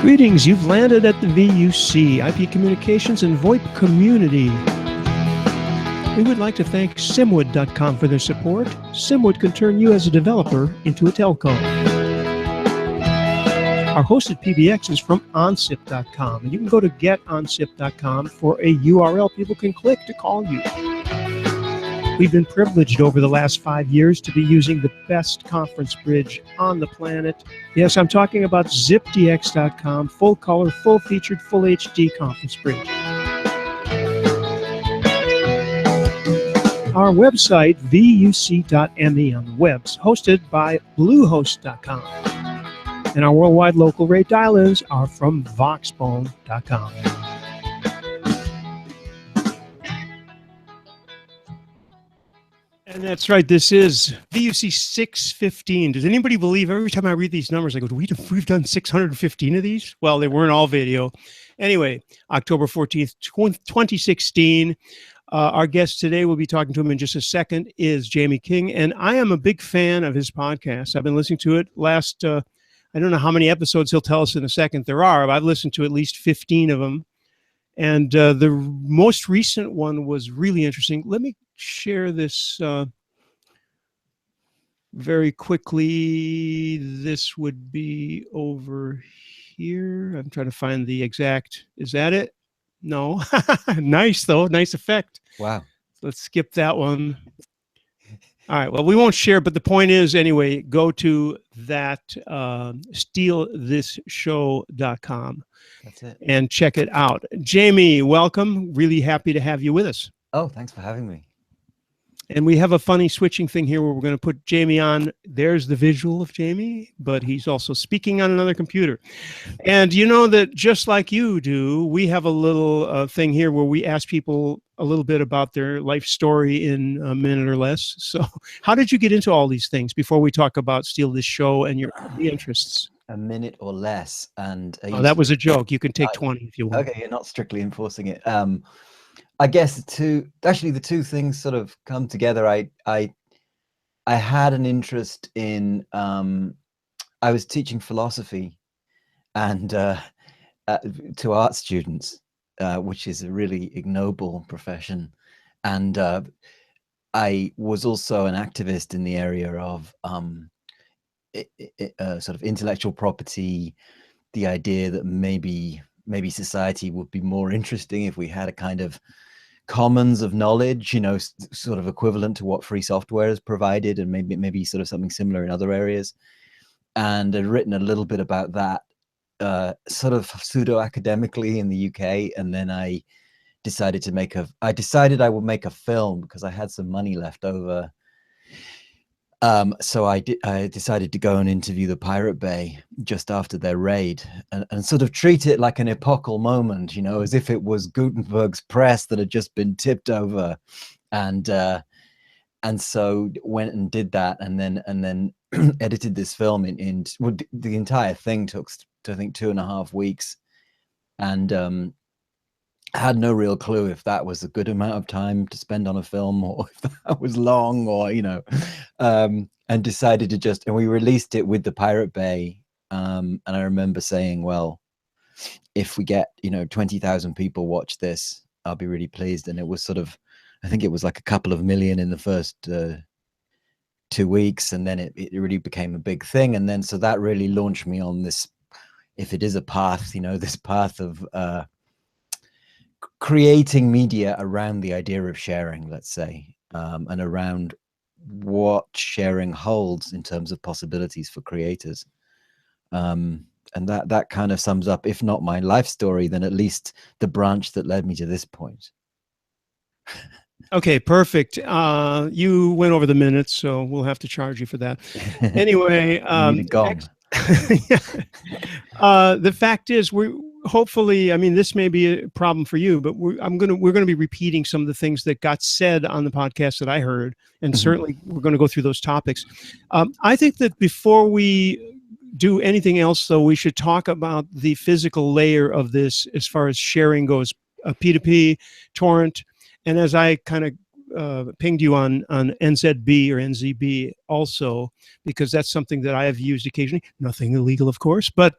Greetings, you've landed at the VUC, IP Communications and VoIP Community. We would like to thank Simwood.com for their support. Simwood can turn you as a developer into a telco. Our hosted PBX is from onsip.com, and you can go to getonsip.com for a URL people can click to call you. We've been privileged over the last 5 years to be using the best conference bridge on the planet. Yes, I'm talking about zipdx.com, full color, full featured, full HD conference bridge. Our website, vuc.me on the webs, hosted by bluehost.com. And our worldwide local rate dial-ins are from voxbone.com. And that's right. This is VUC 615. Does anybody believe every time I read these numbers, I go, we've done 615 of these? Well, they weren't all video. Anyway, October 14th, 2016. Our guest today, we'll be talking to him in just a second, is Jamie King. And I am a big fan of his podcast. I've been listening to it I don't know how many episodes he'll tell us in a second there are, but I've listened to at least 15 of them. And the most recent one was really interesting. Let me share this very quickly. This would be over here. I'm trying to find the exact. Is that it? No. Nice, though. Nice effect. Wow. Let's skip that one. All right. Well, we won't share, but the point is, anyway, go to that stealthisshow.com. That's it. And check it out. Jamie, welcome. Really happy to have you with us. Oh, thanks for having me. And we have a funny switching thing here where we're going to put Jamie on. There's the visual of Jamie, but he's also speaking on another computer. And you know that just like you do, we have a little thing here where we ask people a little bit about their life story in a minute or less. So how did you get into all these things before we talk about Steal This Show and your interests? A minute or less. And that was a joke. You can take 20 if you want. Okay, you're not strictly enforcing it. I guess the two things sort of come together. I had an interest in I was teaching philosophy and to art students, which is a really ignoble profession, and I was also an activist in the area of sort of intellectual property, the idea that maybe society would be more interesting if we had a kind of commons of knowledge, you know, sort of equivalent to what free software has provided, and maybe sort of something similar in other areas. And I'd written a little bit about that sort of pseudo academically in the UK, and then I decided I would make a film because I had some money left over. So I decided to go and interview the Pirate Bay just after their raid and sort of treat it like an epochal moment, you know, as if it was Gutenberg's press that had just been tipped over. And so went and did that, and then edited this film the entire thing took, I think, 2.5 weeks. And I had no real clue if that was a good amount of time to spend on a film or if that was long, or, you know, and decided to and we released it with the Pirate Bay. And I remember saying, well, if we get, 20,000 people watch this, I'll be really pleased. And it was sort of, I think it was like a couple of million in the first 2 weeks. And then it really became a big thing. And then, so that really launched me on this, if it is a path, this path of, creating media around the idea of sharing, let's say, and around what sharing holds in terms of possibilities for creators. And that kind of sums up, if not my life story, then at least the branch that led me to this point. Okay, perfect. You went over the minutes, so we'll have to charge you for that. Anyway, the fact is, hopefully, I mean, this may be a problem for you, but we're going to be repeating some of the things that got said on the podcast that I heard, and certainly we're going to go through those topics. I think that before we do anything else, though, we should talk about the physical layer of this as far as sharing goes, P2P, torrent, and as I kind of pinged you on NZB or NZB also, because that's something that I have used occasionally. Nothing illegal, of course, but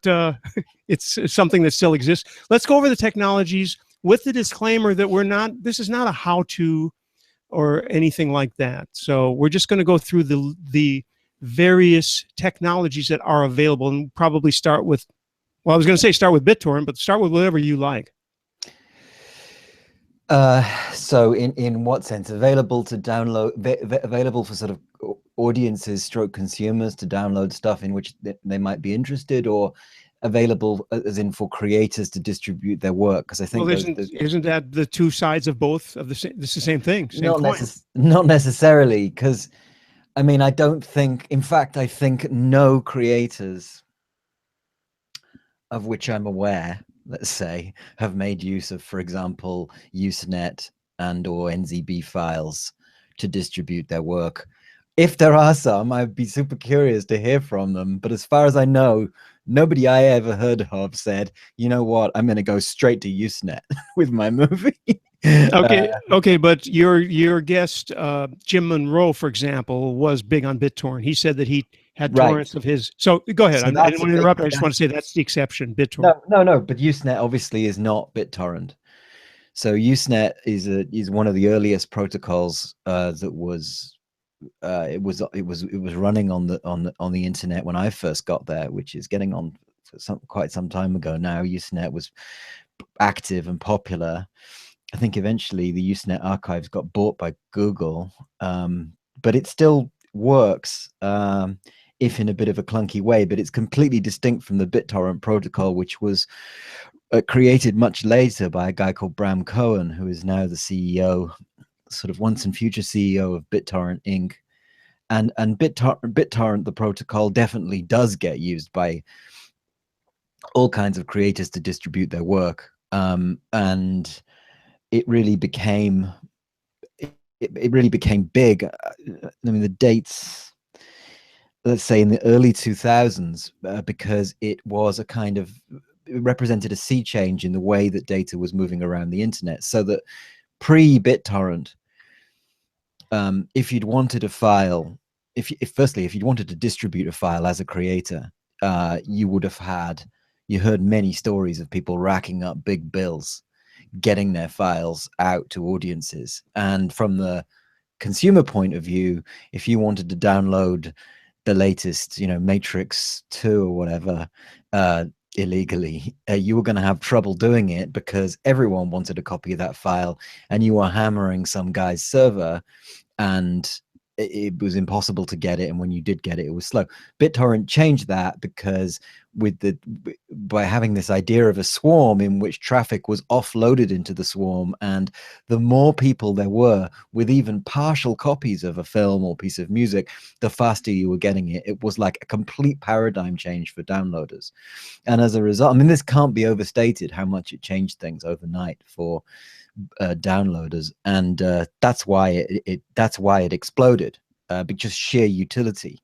it's something that still exists. Let's go over the technologies with the disclaimer that this is not a how-to or anything like that. So we're just going to go through the various technologies that are available, and probably start with, well, I was going to say start with BitTorrent, but start with whatever you like. So in what sense? Available to download, available for sort of audiences stroke consumers to download stuff in which they might be interested, or available as in for creators to distribute their work? Because I think Well, isn't that the two sides of both of this is the same thing, same coin? Not necessarily, because I mean, I don't think, in fact, I think no creators of which I'm aware, let's say, have made use of, for example, Usenet and or NZB files to distribute their work. If there are some, I'd be super curious to hear from them. But as far as I know, nobody I ever heard of said, you know what, I'm going to go straight to Usenet with my movie. Okay, but your guest Jim Monroe, for example, was big on BitTorrent. He said that he had torrents of his. So go ahead. So I didn't want to interrupt. I just want to say that's the exception. BitTorrent. No. But Usenet obviously is not BitTorrent. So Usenet is one of the earliest protocols that was. It was running on the internet when I first got there, which is getting on for quite some time ago now. Usenet was active and popular. I think eventually the Usenet archives got bought by Google, but it still works, if in a bit of a clunky way. But it's completely distinct from the BitTorrent protocol, which was created much later by a guy called Bram Cohen, who is now the CEO, sort of once and future CEO of BitTorrent Inc. And BitTorrent, the protocol, definitely does get used by all kinds of creators to distribute their work. And it really became big. I mean, the dates, let's say in the early 2000s, because it was it represented a sea change in the way that data was moving around the internet. So that pre-BitTorrent, if you'd wanted a file, if you'd wanted to distribute a file as a creator, you heard many stories of people racking up big bills getting their files out to audiences. And from the consumer point of view, if you wanted to download the latest, Matrix 2 or whatever, illegally, you were going to have trouble doing it because everyone wanted a copy of that file, and you were hammering some guy's server, and it was impossible to get it. And when you did get it, it was slow. BitTorrent changed that because by having this idea of a swarm in which traffic was offloaded into the swarm, and the more people there were with even partial copies of a film or piece of music, the faster you were getting it. It was like a complete paradigm change for downloaders. And as a result, I mean, this can't be overstated how much it changed things overnight for downloaders, and that's why it exploded, because sheer utility.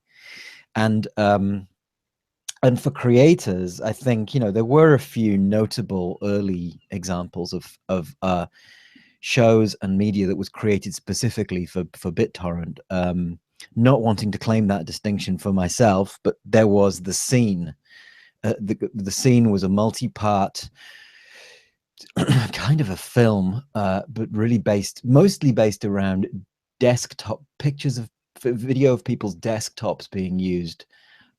And for creators, I think there were a few notable early examples of shows and media that was created specifically for BitTorrent. Not wanting to claim that distinction for myself, but there was The Scene. The Scene was a multi-part kind of a film, but really mostly based around desktop pictures of video of people's desktops being used,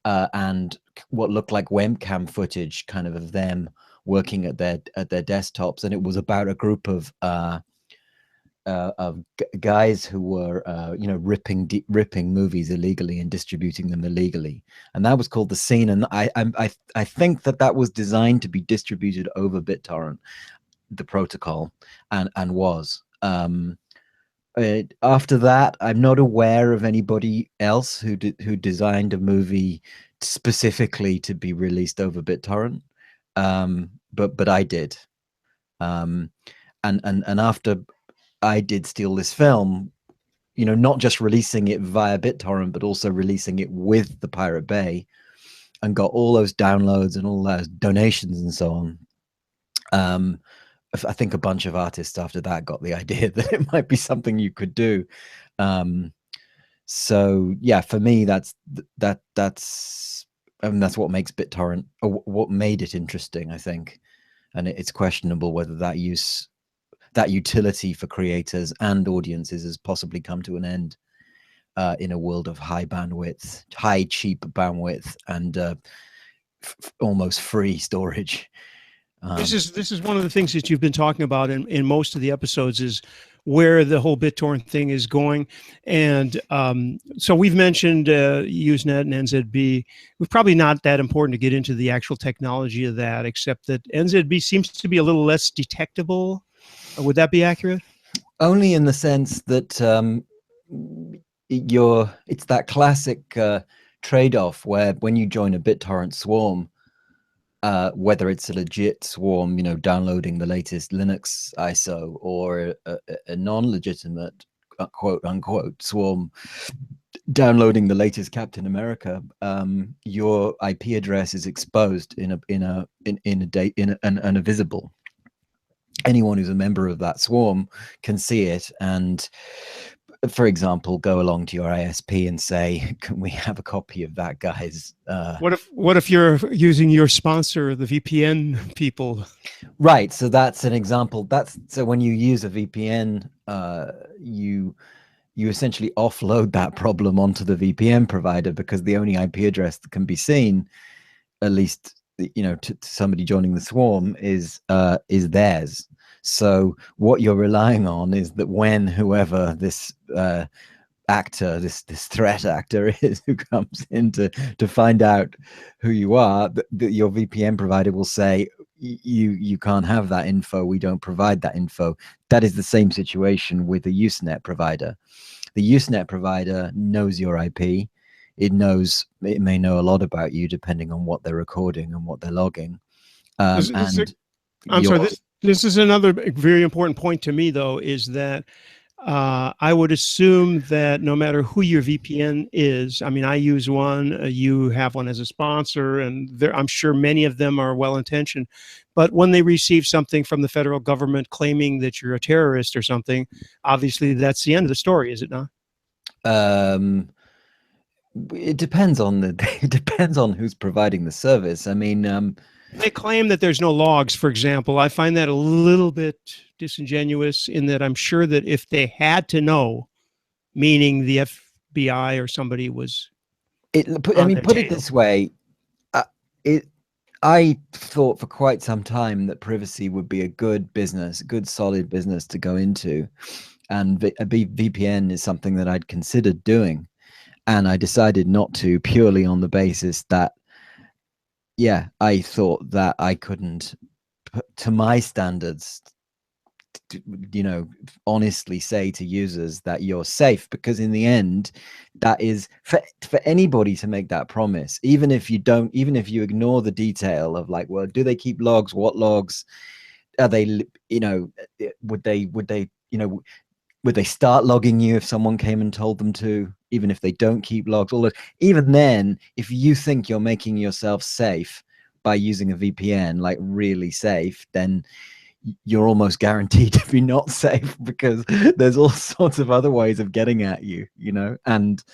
and what looked like webcam footage, kind of them working at their desktops. And it was about a group of guys who were ripping movies illegally and distributing them illegally, and that was called The Scene. And I think that was designed to be distributed over BitTorrent, the protocol, and was. After that, I'm not aware of anybody else who designed a movie specifically to be released over BitTorrent, but I did. And after I did Steal This Film, not just releasing it via BitTorrent, but also releasing it with the Pirate Bay, and got all those downloads and all those donations and so on. I think a bunch of artists after that got the idea that it might be something you could do. So yeah, for me, that's that's what makes BitTorrent, or what made it interesting, I think. And it's questionable whether that utility for creators and audiences has possibly come to an end in a world of high cheap bandwidth, and almost free storage. This is one of the things that you've been talking about in most of the episodes, is where the whole BitTorrent thing is going. And so we've mentioned Usenet and NZB. We're probably not that important to get into the actual technology of that, except that NZB seems to be a little less detectable. Would that be accurate? Only in the sense that it's that classic trade-off where when you join a BitTorrent swarm, whether it's a legit swarm, downloading the latest Linux ISO, or a non-legitimate quote unquote swarm downloading the latest Captain America, your IP address is exposed in a visible. Anyone who's a member of that swarm can see it, and for example, go along to your ISP and say, can we have a copy of that guy's what if you're using your sponsor, the VPN people? Right, so that's an example. So when you use a VPN, you essentially offload that problem onto the VPN provider, because the only IP address that can be seen, at least to somebody joining the swarm, is theirs. So what you're relying on is that when whoever this actor, this threat actor is, who comes in to find out who you are, that your VPN provider will say, you can't have that info, we don't provide that info. That is the same situation with the Usenet provider. The Usenet provider knows your IP. It may know a lot about you, depending on what they're recording and what they're logging. I'm sorry, this is another very important point to me, though, is that I would assume that no matter who your VPN is, I mean, I use one, you have one as a sponsor, and I'm sure many of them are well-intentioned, but when they receive something from the federal government claiming that you're a terrorist or something, obviously that's the end of the story, is it not? It depends on who's providing the service. I mean, they claim that there's no logs, for example. I find that a little bit disingenuous, in that I'm sure that if they had to know, meaning the FBI or somebody was put it this way, I thought for quite some time that privacy would be a good solid business to go into, and a VPN is something that I'd considered doing, and I decided not to, purely on the basis that, yeah, I thought that I couldn't, to my standards, honestly say to users that you're safe, because in the end, that is for anybody to make that promise, even if you ignore the detail of, like, well, do they keep logs? What logs are they? Would they start logging you if someone came and told them to, even if they don't keep logs? Even then, if you think you're making yourself safe by using a VPN, like really safe, then you're almost guaranteed to be not safe, because there's all sorts of other ways of getting at you, and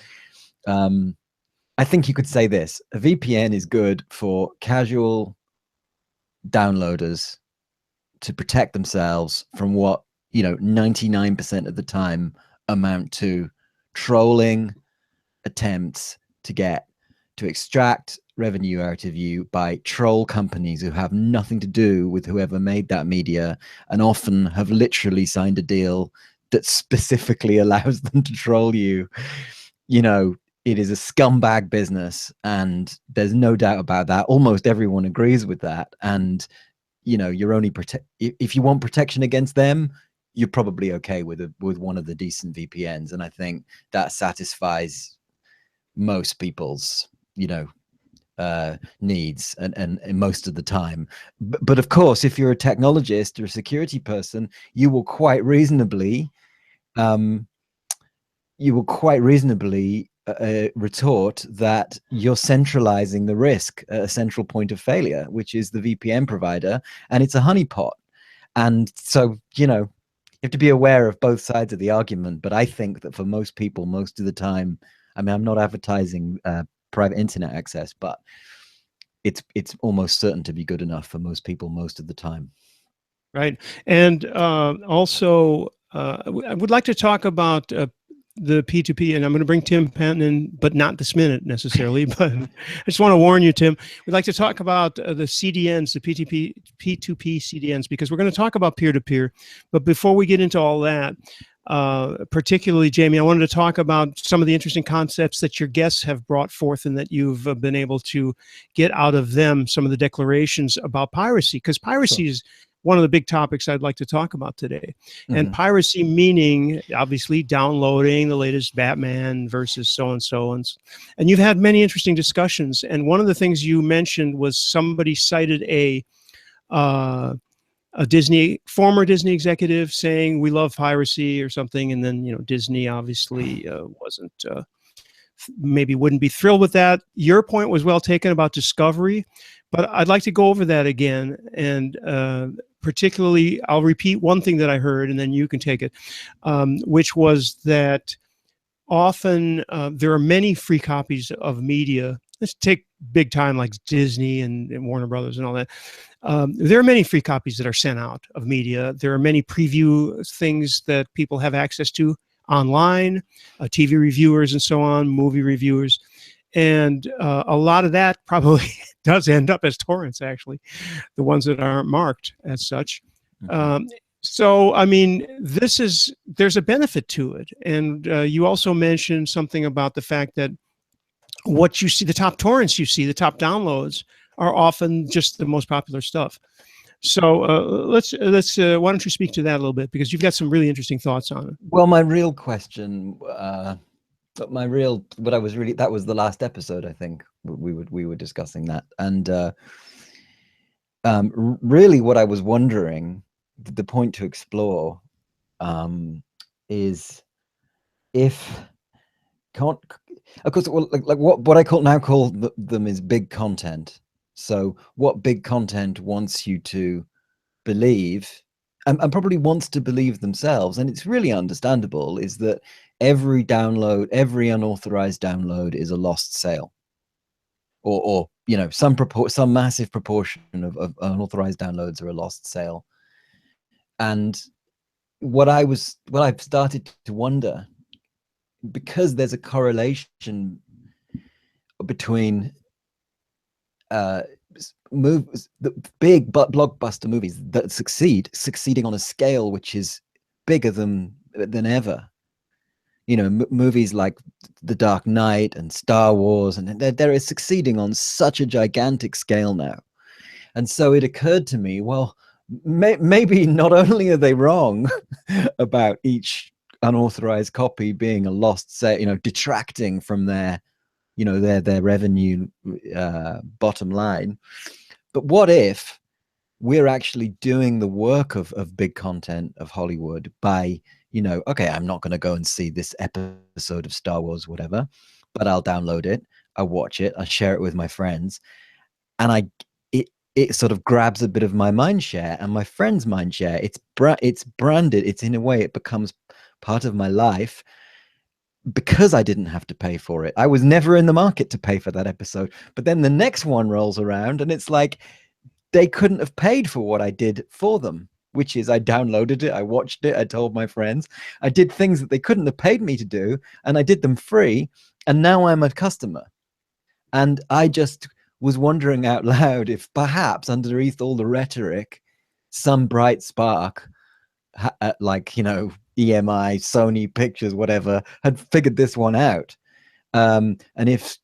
I think you could say this: a VPN is good for casual downloaders to protect themselves from what 99% of the time amount to trolling attempts to extract revenue out of you by troll companies who have nothing to do with whoever made that media, and often have literally signed a deal that specifically allows them to troll you. It is a scumbag business, and there's no doubt about that. Almost everyone agrees with that. And you're only if you want protection against them, you're probably okay with one of the decent VPNs, and I think that satisfies most people's needs, and most of the time. But of course, if you're a technologist or a security person, you will quite reasonably retort that you're centralizing the risk at a central point of failure, which is the VPN provider, and it's a honeypot. And so, you know, you have to be aware of both sides of the argument. But I think that for most people, most of the time, I mean, I'm not advertising private internet access, but it's almost certain to be good enough for most people most of the time. Right. And also, I would like to talk about the P2P, and I'm going to bring Tim Penton in, but not this minute necessarily. But I just want to warn you, Tim. We'd like to talk about the CDNs, the P2P CDNs, because we're going to talk about peer-to-peer. But before we get into all that, particularly, Jamie, I wanted to talk about some of the interesting concepts that your guests have brought forth and that you've been able to get out of them, some of the declarations about piracy, because piracy is one of the big topics I'd like to talk about today. And piracy meaning, obviously, downloading the latest Batman versus so-and-so. And you've had many interesting discussions. And one of the things you mentioned was somebody cited a former Disney executive saying we love piracy or something. And then, you know, Disney obviously wasn't, maybe wouldn't be thrilled with that. Your point was well taken about discovery, but I'd like to go over that again. And particularly, I'll repeat one thing that I heard, and then you can take it, which was that often there are many free copies of media. Let's take big time like Disney and Warner Brothers and all that. There are many free copies that are sent out of media. There are many preview things that people have access to online, TV reviewers and so on, movie reviewers. And a lot of that probably does end up as torrents, actually, the ones that aren't marked as such. So, I mean, there's a benefit to it. And you also mentioned something about the fact that what you see, the top torrents you see, the top downloads are often just the most popular stuff. So let's why don't you speak to that a little bit, because you've got some really interesting thoughts on it. Well, my real question, that was the last episode, I think we were discussing that. And really what I was wondering, the point to explore is if of course, well, like what I call them is big content. So what big content wants you to believe, and probably wants to believe themselves, and it's really understandable, is that every download, every unauthorized download is a lost sale, or you know, some massive proportion of unauthorized downloads are a lost sale. And what I've started to wonder, because there's a correlation between the big blockbuster movies that succeeding on a scale which is bigger than ever. You know, movies like The Dark Knight and Star Wars, and they're succeeding on such a gigantic scale now. And so it occurred to me, well, maybe not only are they wrong about each unauthorized copy being a lost sale, you know, detracting from their, you know, their revenue bottom line, but what if we're actually doing the work of big content of Hollywood by, you know, okay, I'm not going to go and see this episode of Star Wars, whatever, but I'll download it, I watch it, I share it with my friends, and it sort of grabs a bit of my mind share and my friend's mind share. It's branded. It's, in a way, it becomes part of my life because I didn't have to pay for it. I was never in the market to pay for that episode. But then the next one rolls around and it's like they couldn't have paid for what I did for them, which is I downloaded it, I watched it, I told my friends, I did things that they couldn't have paid me to do, and I did them free, and now I'm a customer. And I just was wondering out loud if perhaps underneath all the rhetoric, some bright spark, like, you know, EMI, Sony Pictures, whatever, had figured this one out. And if,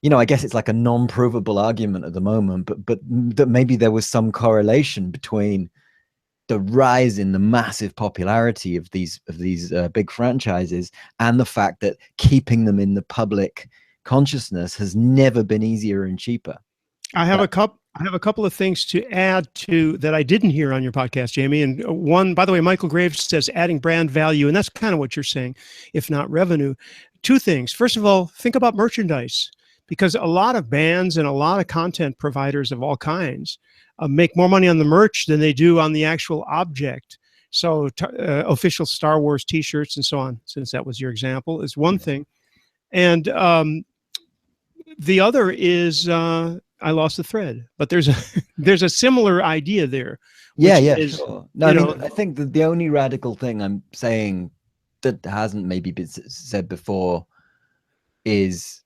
you know, I guess it's like a non-provable argument at the moment, but that maybe there was some correlation between the rise in the massive popularity of these big franchises and the fact that keeping them in the public consciousness has never been easier and cheaper. I have a couple of things to add to that I didn't hear on your podcast, Jamie. And one, by the way, Michael Graves says adding brand value, and that's kind of what you're saying, if not revenue. Two things. First of all, think about merchandise, because a lot of bands and a lot of content providers of all kinds make more money on the merch than they do on the actual object. So official Star Wars T-shirts and so on, since that was your example, is one thing. And the other is I lost the thread, but there's a there's a similar idea there. Yeah, Which yeah, is, sure. No, I you mean, know, I think that the only radical thing I'm saying that hasn't maybe been said before is,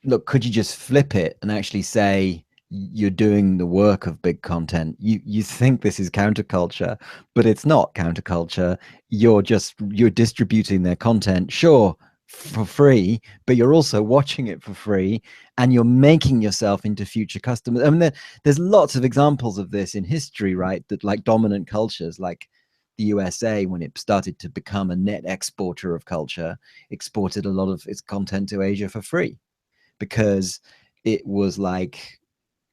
look, could you just flip it and actually say you're doing the work of big content? You think this is counterculture, but it's not counterculture. You're distributing their content, sure, for free, but you're also watching it for free, and you're making yourself into future customers. I mean, there's lots of examples of this in history, right? That like dominant cultures, like the USA, when it started to become a net exporter of culture, exported a lot of its content to Asia for free, because it was like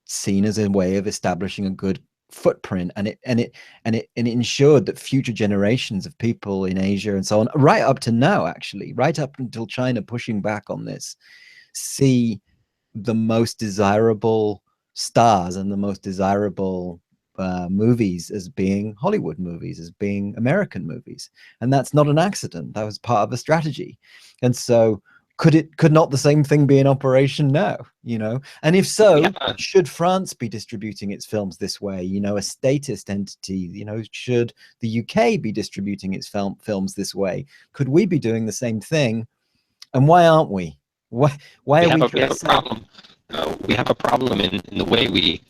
seen as a way of establishing a good footprint, and it ensured that future generations of people in Asia and so on, right up to now, actually, right up until China pushing back on this, see the most desirable stars and the most desirable movies as being Hollywood movies, as being American movies. And that's not an accident. That was part of a strategy. And so could not the same thing be in operation now, you know? And if so, Yeah. should France be distributing its films this way, you know, a statist entity, you know? Should the UK be distributing its films this way? Could we be doing the same thing? And why aren't we? Why we are have we a just problem. We have a problem in the way we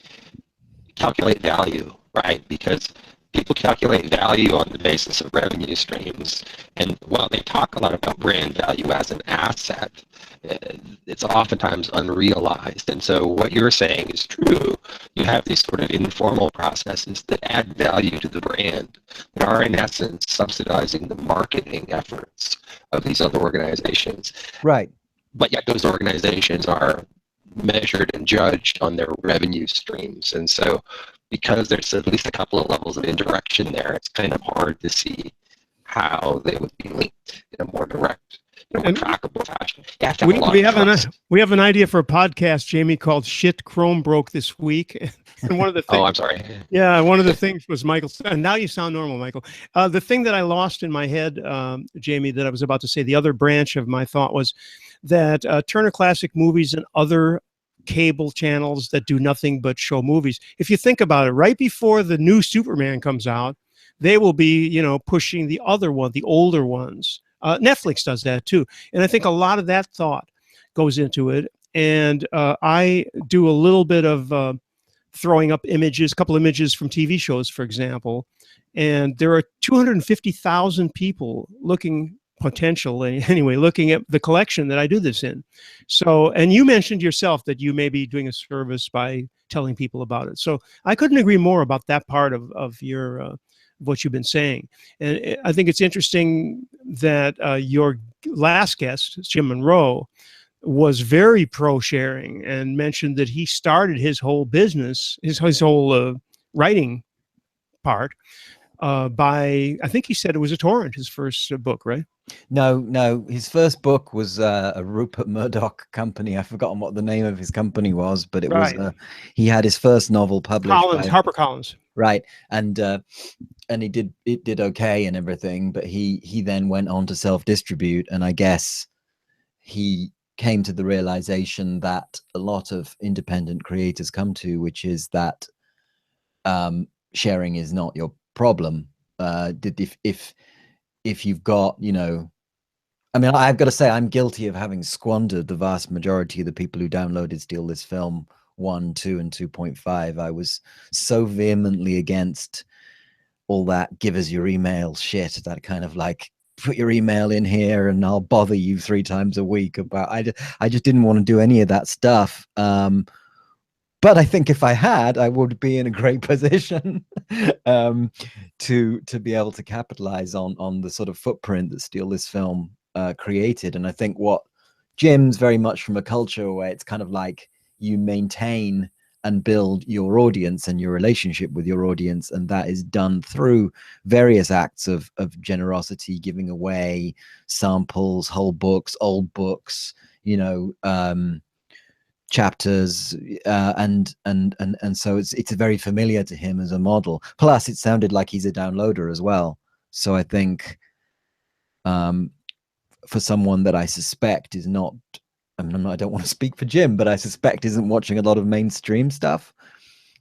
calculate value, right? Because people calculate value on the basis of revenue streams. And while they talk a lot about brand value as an asset, it's oftentimes unrealized. And so what you're saying is true. You have these sort of informal processes that add value to the brand, that are in essence subsidizing the marketing efforts of these other organizations. right? But yet those organizations are measured and judged on their revenue streams. And so because there's at least a couple of levels of indirection there, it's kind of hard to see how they would be linked in a more direct, more trackable fashion. You have to have a lot of trust. We have an idea for a podcast, Jamie, called "Shit Chrome Broke This Week," and one of the things. Oh, I'm sorry. Yeah, one of the things was Michael. And now you sound normal, Michael. The thing that I lost in my head, Jamie, that I was about to say, the other branch of my thought was that Turner Classic Movies and other cable channels that do nothing but show movies. If you think about it, right before the new Superman comes out, they will be, you know, pushing the other one, the older ones. Netflix does that too. And I think a lot of that thought goes into it. And I do a little bit of throwing up images, a couple images from TV shows, for example. And there are 250,000 people looking potentially anyway, looking at the collection that I do this in. So, and you mentioned yourself that you may be doing a service by telling people about it. So I couldn't agree more about that part of your what you've been saying. And I think it's interesting that your last guest, Jim Monroe, was very pro sharing and mentioned that he started his whole business, his whole writing part by, I think he said it was a torrent, his first book, right? No, his first book was a Rupert Murdoch company. I've forgotten what the name of his company was, but it was he had his first novel published by HarperCollins. Right. And it did okay and everything, but he then went on to self-distribute, and I guess he came to the realization that a lot of independent creators come to, which is that sharing is not your problem. If you've got, you know, I mean, I've got to say I'm guilty of having squandered the vast majority of the people who downloaded Steal This Film 1, 2, and 2.5. I was so vehemently against all that give us your email shit, that kind of like, put your email in here and I'll bother you 3 times a week about, I just didn't want to do any of that stuff. But I think if I had, I would be in a great position to be able to capitalize on the sort of footprint that Steal This Film created. And I think what Jim's very much from a culture where it's kind of like you maintain and build your audience and your relationship with your audience, and that is done through various acts of generosity, giving away samples, whole books, old books, you know, chapters, and so it's very familiar to him as a model. Plus, it sounded like he's a downloader as well. So I think, for someone that I suspect is not, I mean, I don't want to speak for Jim, but I suspect isn't watching a lot of mainstream stuff,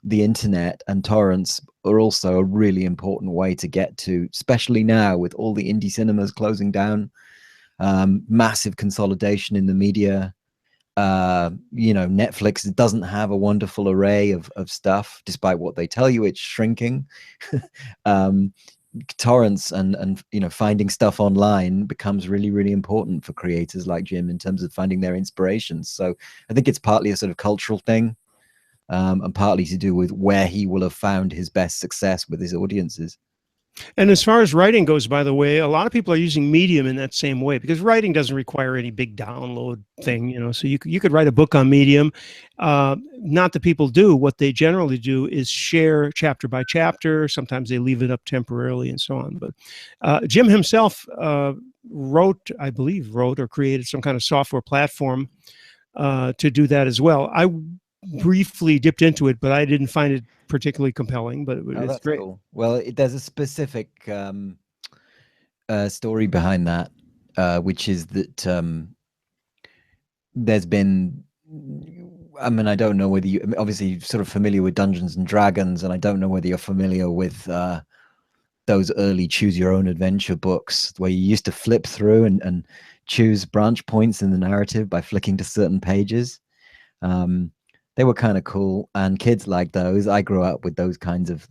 the internet and torrents are also a really important way to get to, especially now with all the indie cinemas closing down, massive consolidation in the media. Netflix doesn't have a wonderful array of stuff, despite what they tell you, it's shrinking. Torrents and finding stuff online becomes really, really important for creators like Jim in terms of finding their inspirations. So I think it's partly a sort of cultural thing, and partly to do with where he will have found his best success with his audiences. And as far as writing goes, by the way, a lot of people are using Medium in that same way, because writing doesn't require any big download thing, so you could write a book on Medium. Not that people do. What they generally do is share chapter by chapter. Sometimes they leave it up temporarily and so on. But Jim himself wrote or created some kind of software platform to do that as well. I briefly dipped into it, but I didn't find it particularly compelling, but it's great. Cool. Well, there's a specific story behind that, which is that there's been, I mean, I don't know whether you, obviously you're sort of familiar with Dungeons and Dragons, and I don't know whether you're familiar with those early choose your own adventure books where you used to flip through and choose branch points in the narrative by flicking to certain pages. They were kind of cool, and kids like those. I grew up with those kinds of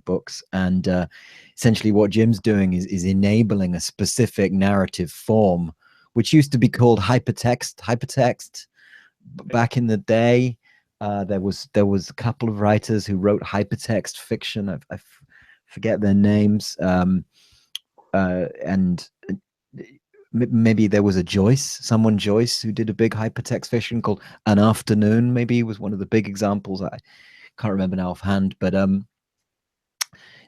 books, and essentially what Jim's doing is enabling a specific narrative form, which used to be called hypertext. Back in the day, there was a couple of writers who wrote hypertext fiction. I forget their names, and maybe there was Joyce who did a big hypertext fiction called An Afternoon. Maybe he was one of the big examples. I can't remember now offhand, but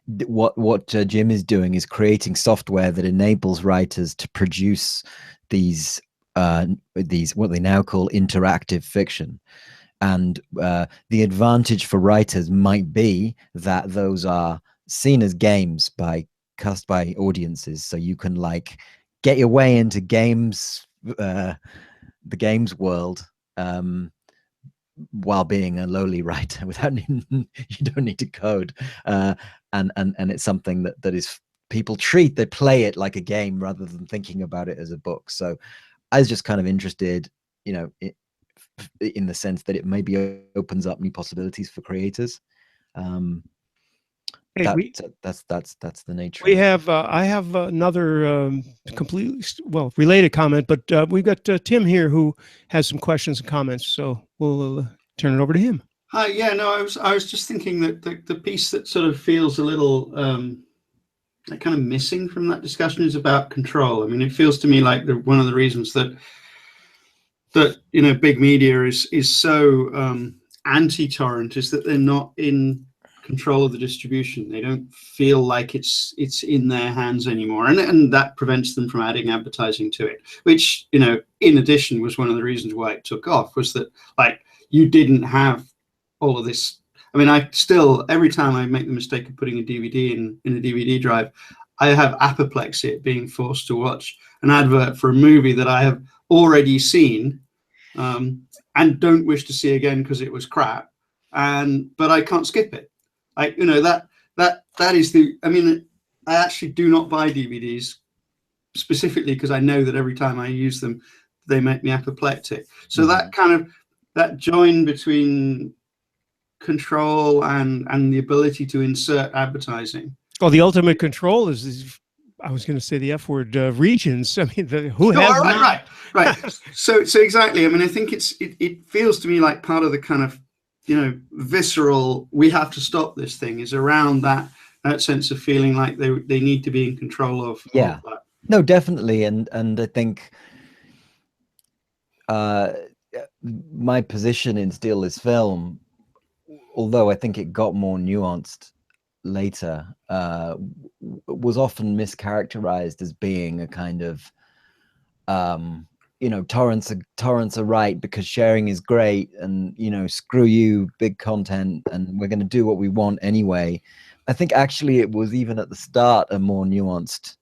what Jim is doing is creating software that enables writers to produce these what they now call interactive fiction. And the advantage for writers might be that those are seen as games by audiences, so you can get your way into games, the games world, while being a lowly writer without you don't need to code, and it's something that is people they play it like a game rather than thinking about it as a book. So I was just kind of interested, in the sense that it maybe opens up new possibilities for creators. That's the nature. We have I have another completely related comment, but we've got Tim here who has some questions and comments, so we'll turn it over to him. Hi, yeah, no, I was just thinking that the piece that sort of feels a little kind of missing from that discussion is about control. I mean, it feels to me like one of the reasons that big media is so anti-torrent is that they're not in control of the distribution. They don't feel like it's in their hands anymore, and that prevents them from adding advertising to it, which in addition was one of the reasons why it took off, was that you didn't have all of this. I mean, I still, every time I make the mistake of putting a DVD in a DVD drive, I have apoplexy at being forced to watch an advert for a movie that I have already seen and don't wish to see again because it was crap, but I can't skip it. That is the, I mean, I actually do not buy DVDs specifically because I know that every time I use them, they make me apoplectic. So that join between control and the ability to insert advertising. Well, the ultimate control is I was going to say the F word, regions. I mean, right. So exactly. I mean, I think it feels to me like part of the kind of visceral, we have to stop this thing, is around that sense of feeling like they need to be in control of that. No, definitely, and I think my position in Steal This Film, although I think it got more nuanced later, was often mischaracterized as being a kind of you know, torrents are right because sharing is great, and you know, screw you, big content, and we're going to do what we want anyway. I think actually it was even at the start a more nuanced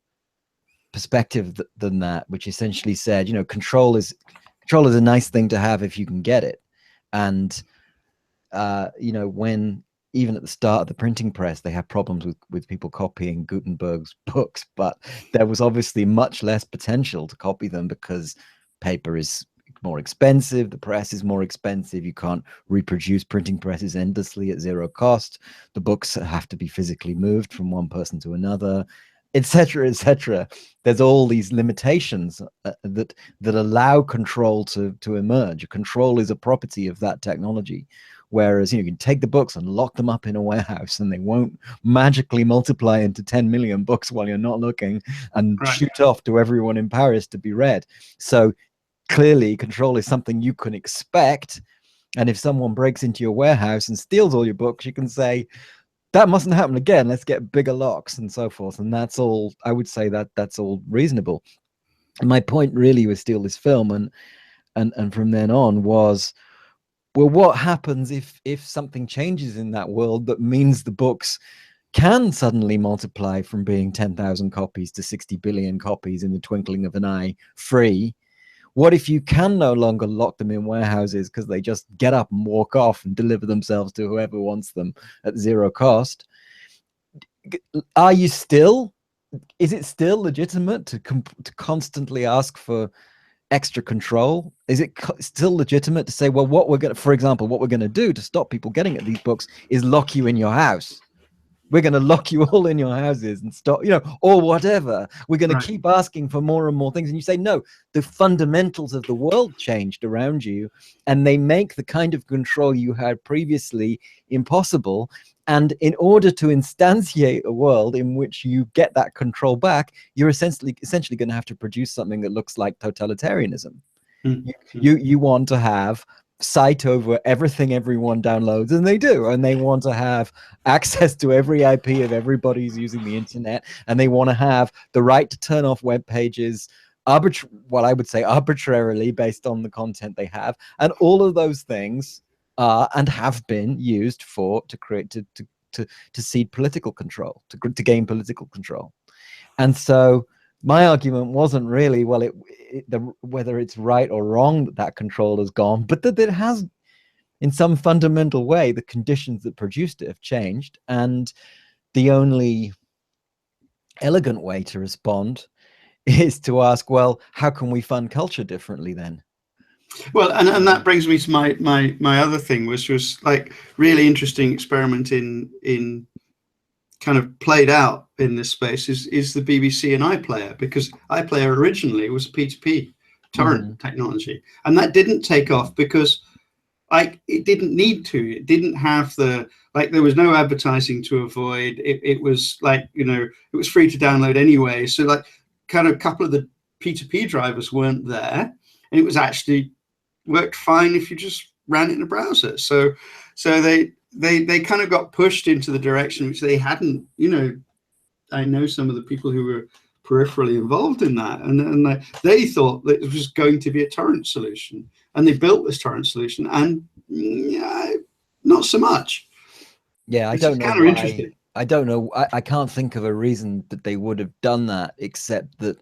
perspective than that, which essentially said, you know, control is a nice thing to have if you can get it. And you know, when even at the start of the printing press, they had problems with people copying Gutenberg's books, but there was obviously much less potential to copy them because paper is more expensive, the press is more expensive, you can't reproduce printing presses endlessly at zero cost, the books have to be physically moved from one person to another, etc., etc. There's all these limitations that allow control to emerge. Control is a property of that technology. Whereas, you know, you can take the books and lock them up in a warehouse and they won't magically multiply into 10 million books while you're not looking and shoot off to everyone in Paris to be read. So clearly control is something you can expect. And if someone breaks into your warehouse and steals all your books, you can say, that mustn't happen again. Let's get bigger locks and so forth. And that's all, I would say that's all reasonable. And my point really with Steal This Film and from then on was, well, what happens if something changes in that world that means the books can suddenly multiply from being 10,000 copies to 60 billion copies in the twinkling of an eye, free? What if you can no longer lock them in warehouses because they just get up and walk off and deliver themselves to whoever wants them at zero cost? Are you still, is it still legitimate to constantly ask for extra control? Is it still legitimate to say, well, what we're going to, for example, what we're going to do to stop people getting at these books is lock you in your house? We're going to lock you all in your houses and stop, you know, or whatever. We're going to keep asking for more and more things. And you say, no, the fundamentals of the world changed around you and they make the kind of control you had previously impossible. And in order to instantiate a world in which you get that control back, you're essentially going to have to produce something that looks like totalitarianism. You want to have sight over everything everyone downloads, and they do, and they want to have access to every IP of everybody who's using the internet, and they want to have the right to turn off web pages well, I would say arbitrarily based on the content they have, and all of those things are and have been used to seed political control, to gain political control. And so my argument wasn't really, well, whether it's right or wrong that control has gone, but that it has, in some fundamental way, the conditions that produced it have changed. And the only elegant way to respond is to ask, well, how can we fund culture differently then? Well, and that brings me to my other thing, which was like really interesting experiment in kind of played out in this space is the BBC and iPlayer, because iPlayer originally was a P2P torrent technology, and that didn't take off because it didn't need to. It didn't have there was no advertising to avoid. It was like, you know, it was free to download anyway. So like kind of a couple of the P2P drivers weren't there, and it was actually worked fine if you just ran it in a browser. So they kind of got pushed into the direction which they hadn't, you know, I know some of the people who were peripherally involved in that, and they thought that it was going to be a torrent solution, and they built this torrent solution, and not so much. Yeah, I don't know why. I don't know. I can't think of a reason that they would have done that except to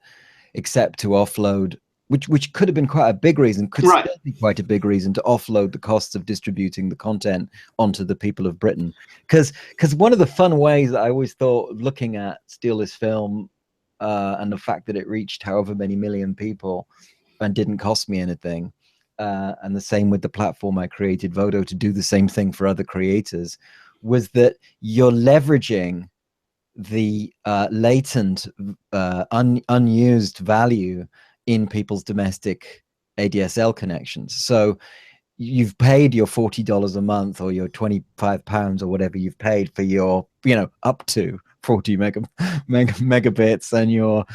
offload, which could have been quite a big reason, could still be quite a big reason to offload the costs of distributing the content onto the people of Britain. Because one of the fun ways that I always thought, looking at Steal This Film and the fact that it reached however many million people and didn't cost me anything, and the same with the platform I created, Vodo, to do the same thing for other creators, was that you're leveraging the latent unused value in people's domestic ADSL connections. So you've paid your $40 a month or your £25 or whatever you've paid for your, you know, up to 40 megabits and your,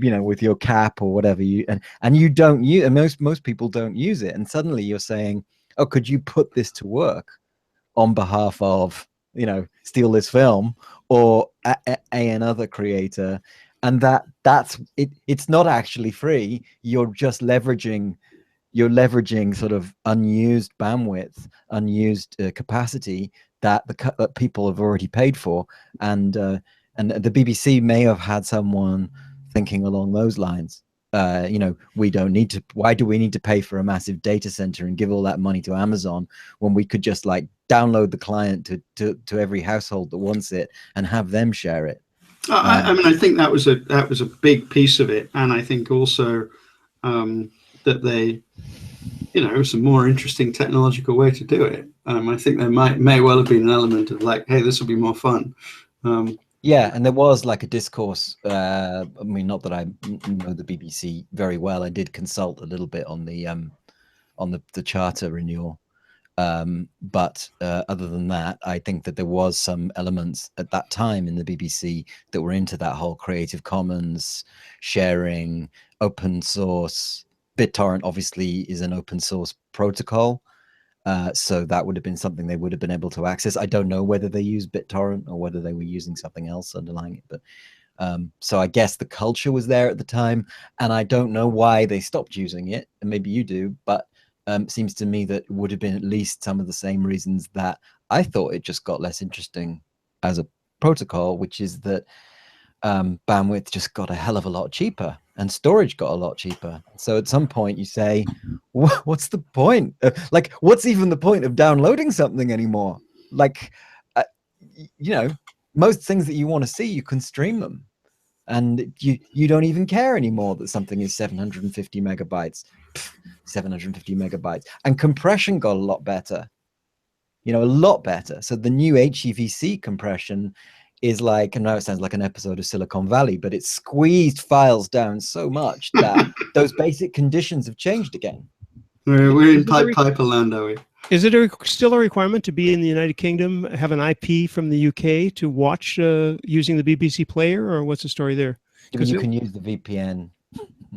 you know, with your cap or whatever and you don't use, and most people don't use it. And suddenly you're saying, oh, could you put this to work on behalf of, you know, Steal This Film or another creator? and that's it. It's not actually free. You're just leveraging sort of unused bandwidth, unused capacity that that people have already paid for, and the BBC may have had someone thinking along those lines. You know, we don't need to. Why do we need to pay for a massive data center and give all that money to Amazon when we could just like download the client to every household that wants it and have them share it? I mean, I think that was a big piece of it, and I think also that they, you know, it was a more interesting technological way to do it. I think there may well have been an element of like, hey, this will be more fun. Yeah, and there was like a discourse. I mean, not that I know the BBC very well. I did consult a little bit on the charter renewal. But other than that, I think that there was some elements at that time in the BBC that were into that whole Creative Commons sharing, open source. BitTorrent obviously is an open source protocol. So that would have been something they would have been able to access. I don't know whether they used BitTorrent or whether they were using something else underlying it. But so I guess the culture was there at the time, and I don't know why they stopped using it. And maybe you do, but seems to me that it would have been at least some of the same reasons that I thought it just got less interesting as a protocol, which is that bandwidth just got a hell of a lot cheaper and storage got a lot cheaper. So at some point you say, what's the point? Like, what's even the point of downloading something anymore? Like, you know, most things that you want to see, you can stream them. And you don't even care anymore that something is 750 megabytes. 750 megabytes, and compression got a lot better, you know, a lot better. So the new HEVC compression is like, and now it sounds like an episode of Silicon Valley, but it's squeezed files down so much that those basic conditions have changed again. We're in Piper land, are we? Is it still a requirement to be in the United Kingdom, have an IP from the UK to watch using the BBC player, or what's the story there? Because you can use the VPN.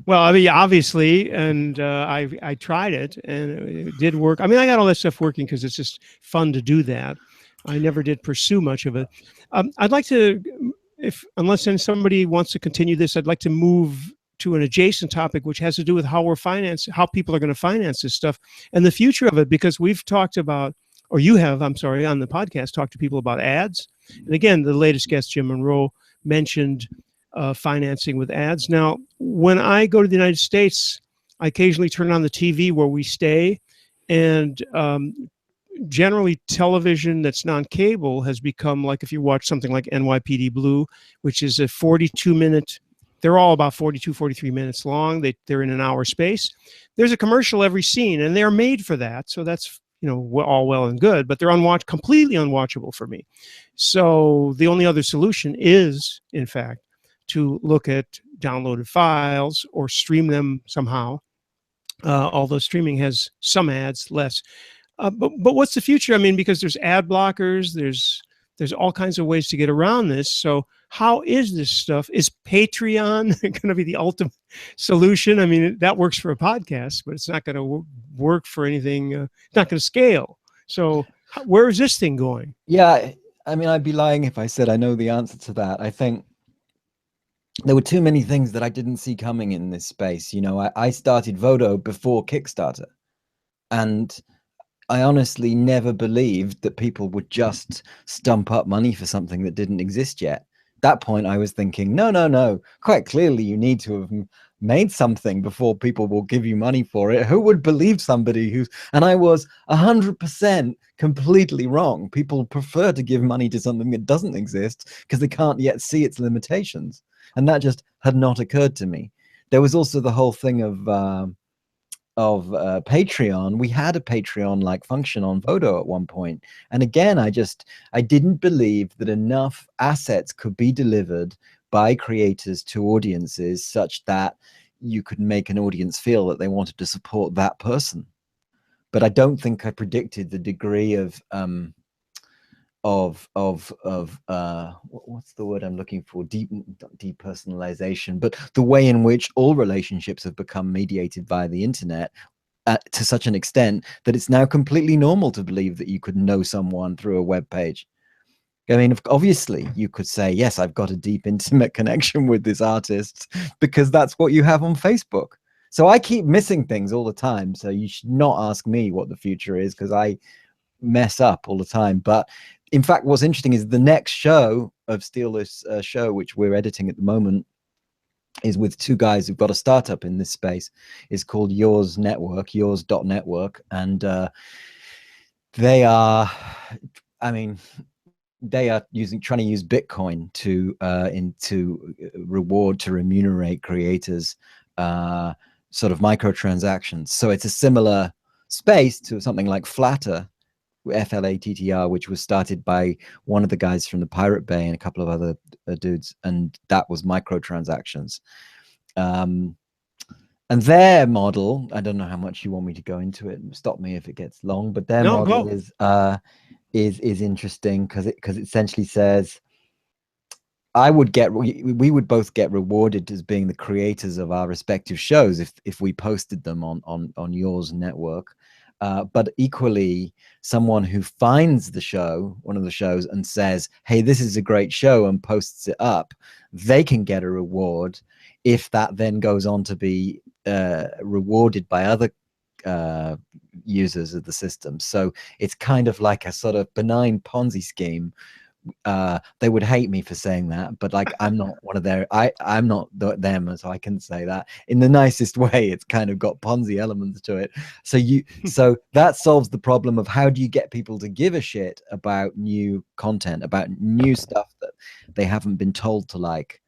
Well, I mean, obviously, and I tried it, and it did work. I mean, I got all that stuff working because it's just fun to do that. I never did pursue much of it. I'd like to, unless somebody wants to continue this, I'd like to move to an adjacent topic, which has to do with how people are going to finance this stuff and the future of it, because we've talked about, or you have, I'm sorry, on the podcast, talked to people about ads. And again, the latest guest, Jim Monroe, mentioned financing with ads. Now, when I go to the United States, I occasionally turn on the TV where we stay, and generally television that's non-cable has become like, if you watch something like NYPD Blue, which is a 42-minute, they're all about 42, 43 minutes long. They're in an hour space. There's a commercial every scene, and they're made for that. So that's, you know, all well and good, but they're completely unwatchable for me. So the only other solution is, in fact, to look at downloaded files or stream them somehow. Although streaming has some ads, less. But what's the future? I mean, because there's ad blockers, there's all kinds of ways to get around this. So how is this stuff? Is Patreon going to be the ultimate solution? I mean, that works for a podcast, but it's not going to work for anything. It's not going to scale. So where is this thing going? Yeah, I mean, I'd be lying if I said I know the answer to that. I think there were too many things that I didn't see coming in this space. You know, I started Vodo before Kickstarter, and I honestly never believed that people would just stump up money for something that didn't exist yet. At that point, I was thinking, no, quite clearly you need to have made something before people will give you money for it. Who would believe somebody who's, and I was 100% completely wrong. People prefer to give money to something that doesn't exist because they can't yet see its limitations. And that just had not occurred to me. There was also the whole thing of Patreon. We had a Patreon-like function on Vodo at one point. And again, I didn't believe that enough assets could be delivered by creators to audiences such that you could make an audience feel that they wanted to support that person. But I don't think I predicted the degree of what's the word I'm looking for? Depersonalization, but the way in which all relationships have become mediated via the internet to such an extent that it's now completely normal to believe that you could know someone through a web page. I mean, obviously, you could say, yes, I've got a deep, intimate connection with this artist because that's what you have on Facebook. So I keep missing things all the time. So you should not ask me what the future is because I mess up all the time. But in fact, what's interesting is the next show of Steal This Show, which we're editing at the moment, is with two guys who've got a startup in this space. It's called yours.network. And they are, I mean, they are trying to use Bitcoin to remunerate creators, sort of microtransactions. So it's a similar space to something like Flatter, FLATTR, which was started by one of the guys from the Pirate Bay and a couple of other dudes, and that was microtransactions. And their model, I don't know how much you want me to go into it. Stop me if it gets long, but their model is interesting because it essentially says we would both get rewarded as being the creators of our respective shows if we posted them on yours network. But equally, someone who finds one of the shows, and says, hey, this is a great show, and posts it up, they can get a reward if that then goes on to be rewarded by other users of the system. So it's kind of like a sort of benign Ponzi scheme. They would hate me for saying that, but like I'm not one of their I'm not them, so I can say that in the nicest way. It's kind of got Ponzi elements to it. So that solves the problem of how do you get people to give a shit about new content, about new stuff that they haven't been told to like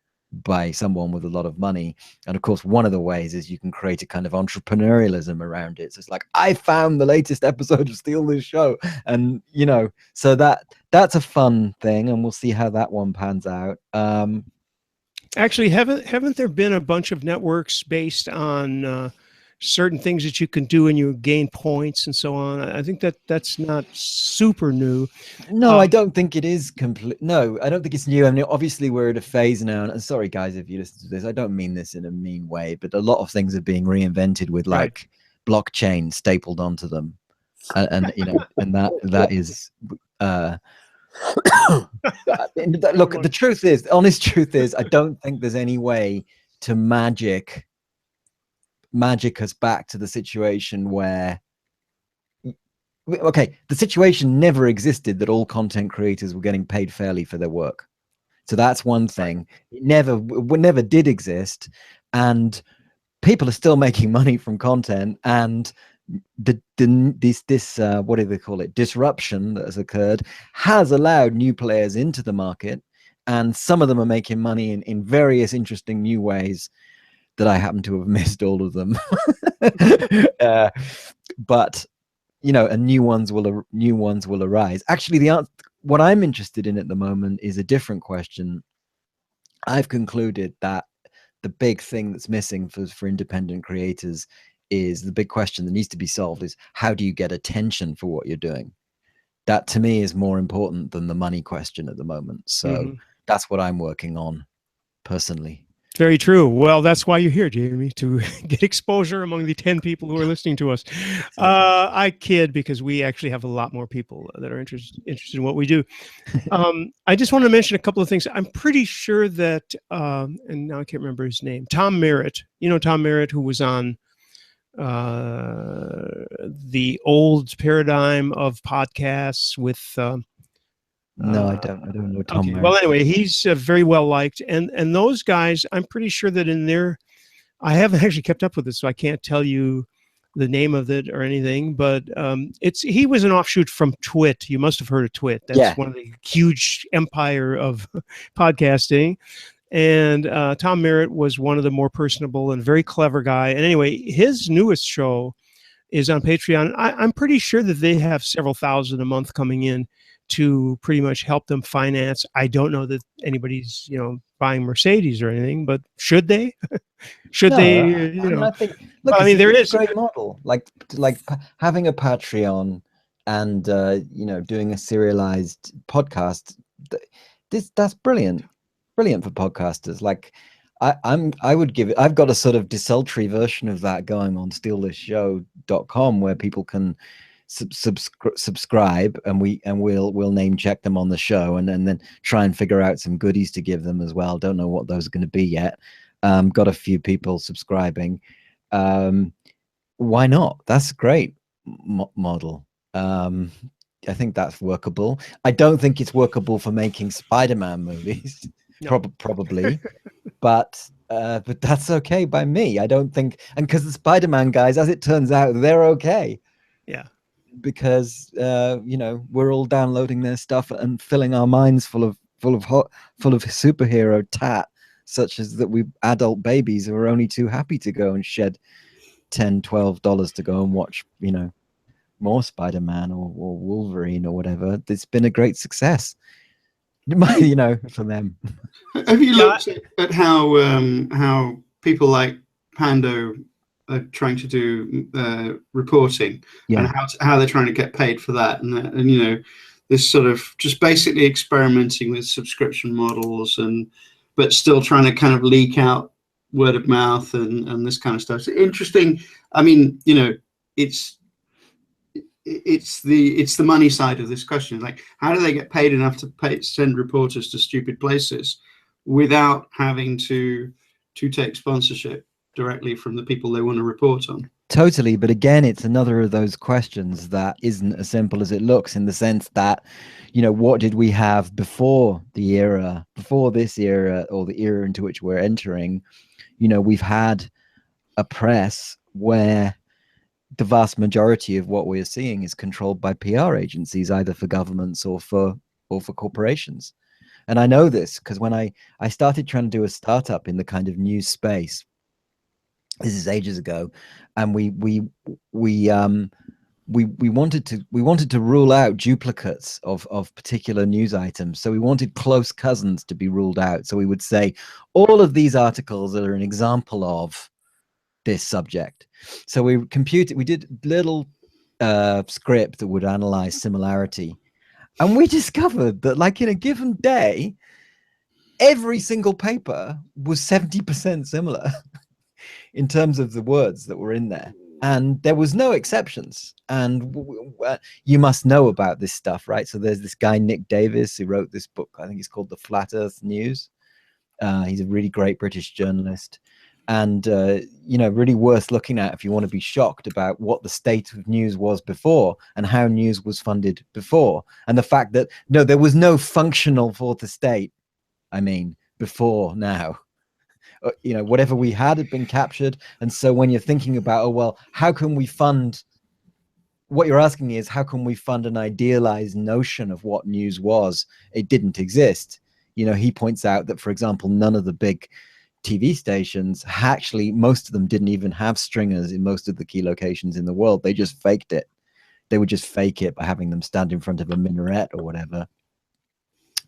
by someone with a lot of money. And of course, one of the ways is you can create a kind of entrepreneurialism around it. So it's like, I found the latest episode of Steal This Show, and so that's a fun thing, and we'll see how that one pans out. Actually, haven't there been a bunch of networks based on certain things that you can do and you gain points and so on? I think that's not super new. No, I don't think it is complete. No, I don't think it's new. I mean, obviously we're at a phase now, and sorry guys if you listen to this, I don't mean this in a mean way, but a lot of things are being reinvented with like blockchain stapled onto them, and that is look, the truth is, the honest truth is, I don't think there's any way to magic us back to the situation where, okay, the situation never existed that all content creators were getting paid fairly for their work. So that's one thing. It never did exist, and people are still making money from content, and this what do they call it, disruption that has occurred has allowed new players into the market, and some of them are making money in various interesting new ways that I happen to have missed all of them. But and new ones will arise. Actually, what I'm interested in at the moment is a different question. I've concluded that the big thing that's missing for independent creators is the big question that needs to be solved is, how do you get attention for what you're doing? That to me is more important than the money question at the moment. So that's what I'm working on personally. Very true. Well, that's why you're here, Jamie, to get exposure among the 10 people who are listening to us. I kid, because we actually have a lot more people that are interested in what we do. I just want to mention a couple of things. I'm pretty sure that, and now I can't remember his name, Tom Merritt. Tom Merritt, who was on the old paradigm of podcasts with... No, I don't know Tom. Okay. Well, anyway, he's very well liked, and those guys, I'm pretty sure that in their, I haven't actually kept up with it, so I can't tell you the name of it or anything. But he was an offshoot from Twit. You must have heard of Twit. That's one of the huge empire of podcasting. And Tom Merritt was one of the more personable and very clever guy. And anyway, his newest show is on Patreon. I'm pretty sure that they have several thousand a month coming in to pretty much help them finance. I don't know that anybody's, buying Mercedes or anything, but should they? Should they? I think. Look, there is a great model, like having a Patreon and doing a serialized podcast. That's brilliant for podcasters. Like I would give it. I've got a sort of desultory version of that going on stealthisshow.com where people can subscribe, and we'll name check them on the show, and then try and figure out some goodies to give them as well. Don't know what those are going to be yet. Got a few people subscribing. Why not? That's a great model. I think that's workable. I don't think it's workable for making Spider-Man movies. No. Probably, but that's okay by me. I don't think, and because the Spider-Man guys, as it turns out, they're okay. Yeah, because you know, we're all downloading their stuff and filling our minds full of superhero tat, such as that we adult babies who are only too happy to go and shed $10-12 to go and watch, you know, more Spider-Man or Wolverine or whatever. It's been a great success, you know, for them. Have you looked at how people like Pando are trying to do reporting, and how they're trying to get paid for that, and you know, this sort of just basically experimenting with subscription models, but still trying to kind of leak out word of mouth and this kind of stuff. It's interesting. I mean, you know, it's the money side of this question. Like, how do they get paid enough to send reporters to stupid places without having to take sponsorship directly from the people they want to report on? Totally, but again, it's another of those questions that isn't as simple as it looks, in the sense that, you know, what did we have before this era, or the era into which we're entering? You know, we've had a press where the vast majority of what we're seeing is controlled by PR agencies, either for governments or for corporations. And I know this because when I started trying to do a startup in the kind of news space, this is ages ago, and we wanted to rule out duplicates of particular news items. So we wanted close cousins to be ruled out. So we would say all of these articles are an example of this subject. So we did little script that would analyze similarity, and we discovered that, like, in a given day, every single paper was 70% similar in terms of the words that were in there, and there was no exceptions. And you must know about this stuff, right? So there's this guy Nick Davis who wrote this book. I think it's called The Flat Earth News. He's a really great British journalist, and you know, really worth looking at if you want to be shocked about what the state of news was before and how news was funded before, and the fact that there was no functional fourth estate. I mean, before now. You know, whatever we had been captured. And so when you're thinking about, oh, well, how can we fund, what you're asking me is, how can we fund an idealized notion of what news was? It didn't exist. You know, he points out that, for example, none of the big TV stations, actually, most of them didn't even have stringers in most of the key locations in the world. They just faked it. They would just fake it by having them stand in front of a minaret or whatever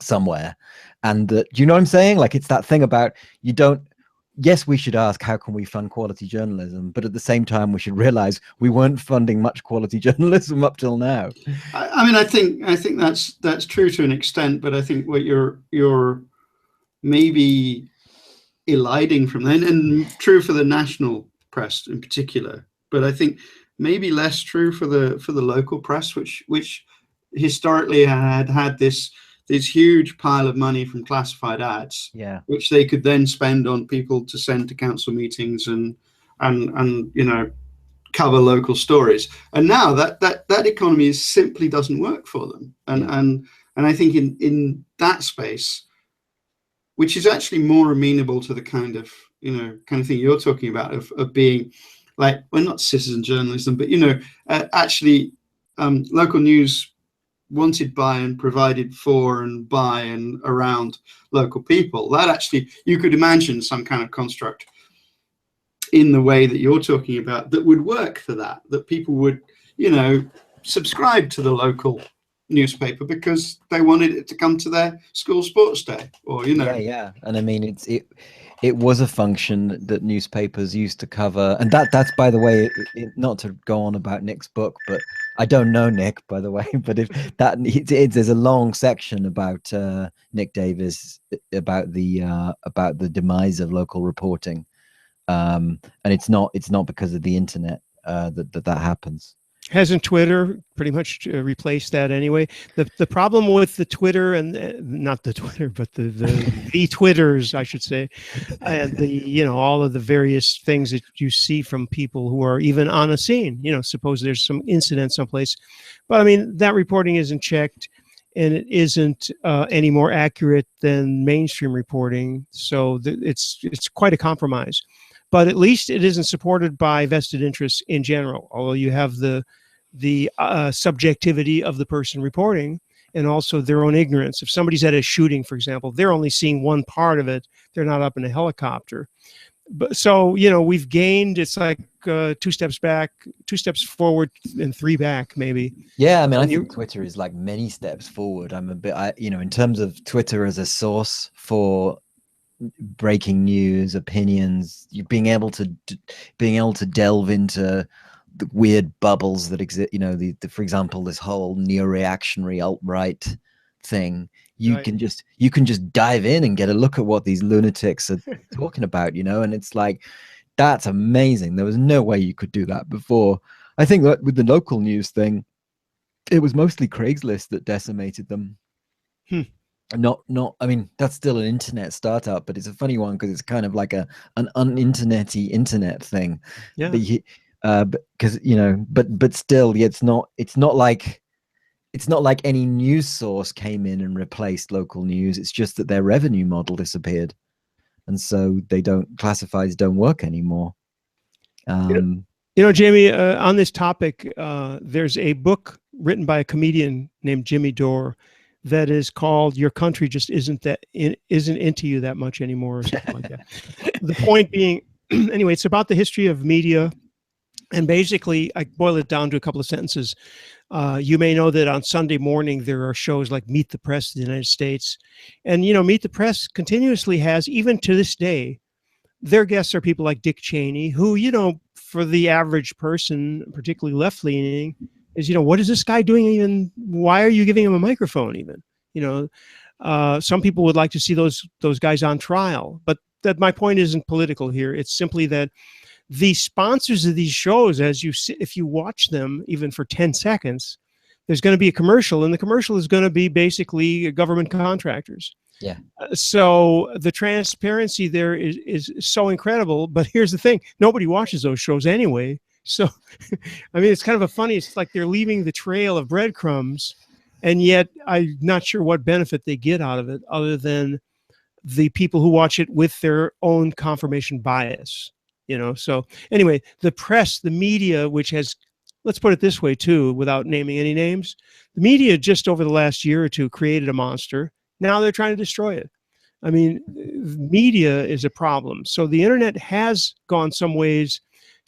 somewhere. And do you know what I'm saying? Like, it's that thing about, yes, we should ask, how can we fund quality journalism? But at the same time, we should realize we weren't funding much quality journalism up till now. I mean, I think that's true to an extent, but I think what you're maybe eliding from that, and true for the national press in particular, but I think maybe less true for the local press, which historically had this huge pile of money from classified ads, which they could then spend on people to send to council meetings and you know, cover local stories. And now that economy simply doesn't work for them. And I think in that space, which is actually more amenable to the kind of thing you're talking about of being like, well, not citizen journalism, but you know, actually local news wanted by and provided for and by and around local people, that actually you could imagine some kind of construct in the way that you're talking about that would work for that people would, you know, subscribe to the local newspaper because they wanted it to come to their school sports day, or you know. And I mean, it was a function that newspapers used to cover, and that's by the way, not to go on about Nick's book, but I don't know Nick, by the way, but there's a long section about Nick Davis about the demise of local reporting, and it's not because of the internet that happens. Hasn't Twitter pretty much replaced that anyway? The problem with the Twitter and not the Twitter, but the Twitters, I should say, and all of the various things that you see from people who are even on a scene. Suppose there's some incident someplace, but I mean that reporting isn't checked, and it isn't any more accurate than mainstream reporting. So it's quite a compromise. But at least it isn't supported by vested interests in general. Although you have the subjectivity of the person reporting, and also their own ignorance. If somebody's at a shooting, for example, they're only seeing one part of it. They're not up in a helicopter. But so we've gained. It's like 2 steps back, 2 steps forward, and 3 back, maybe. Yeah, I mean, I think Twitter is like many steps forward. I'm a bit, in terms of Twitter as a source for breaking news, opinions, you being able to delve into the weird bubbles that exist. For example, this whole neo-reactionary alt-right thing. You Right. can just dive in and get a look at what these lunatics are talking about, and it's like, that's amazing. There was no way you could do that before. I think that with the local news thing, it was mostly Craigslist that decimated them. Not I mean, that's still an internet startup, but it's a funny one because it's kind of like an un-internety internet thing. Yeah. Because but still, yeah, it's not like any news source came in and replaced local news. It's just that their revenue model disappeared, and so classifieds don't work anymore. Jamie, on this topic, there's a book written by a comedian named Jimmy Dore that is called "Your Country Just Isn't Into You That Much Anymore," or something like that. The point being, anyway, it's about the history of media, and basically, I boil it down to a couple of sentences. You may know that on Sunday morning there are shows like Meet the Press in the United States, and Meet the Press continuously has, even to this day, their guests are people like Dick Cheney, who for the average person, particularly left-leaning, is what is this guy doing even? Why are you giving him a microphone even? Some people would like to see those guys on trial, but that my point isn't political here. It's simply that the sponsors of these shows, if you watch them even for 10 seconds, there's going to be a commercial, and the commercial is going to be basically government contractors. Yeah. So the transparency there is so incredible. But here's the thing: nobody watches those shows anyway. So, I mean, it's kind of it's like they're leaving the trail of breadcrumbs, and yet I'm not sure what benefit they get out of it, other than the people who watch it with their own confirmation bias. So anyway, the press, the media, which has, let's put it this way too, without naming any names, the media just over the last year or two created a monster. Now they're trying to destroy it. I mean, media is a problem. So the internet has gone some ways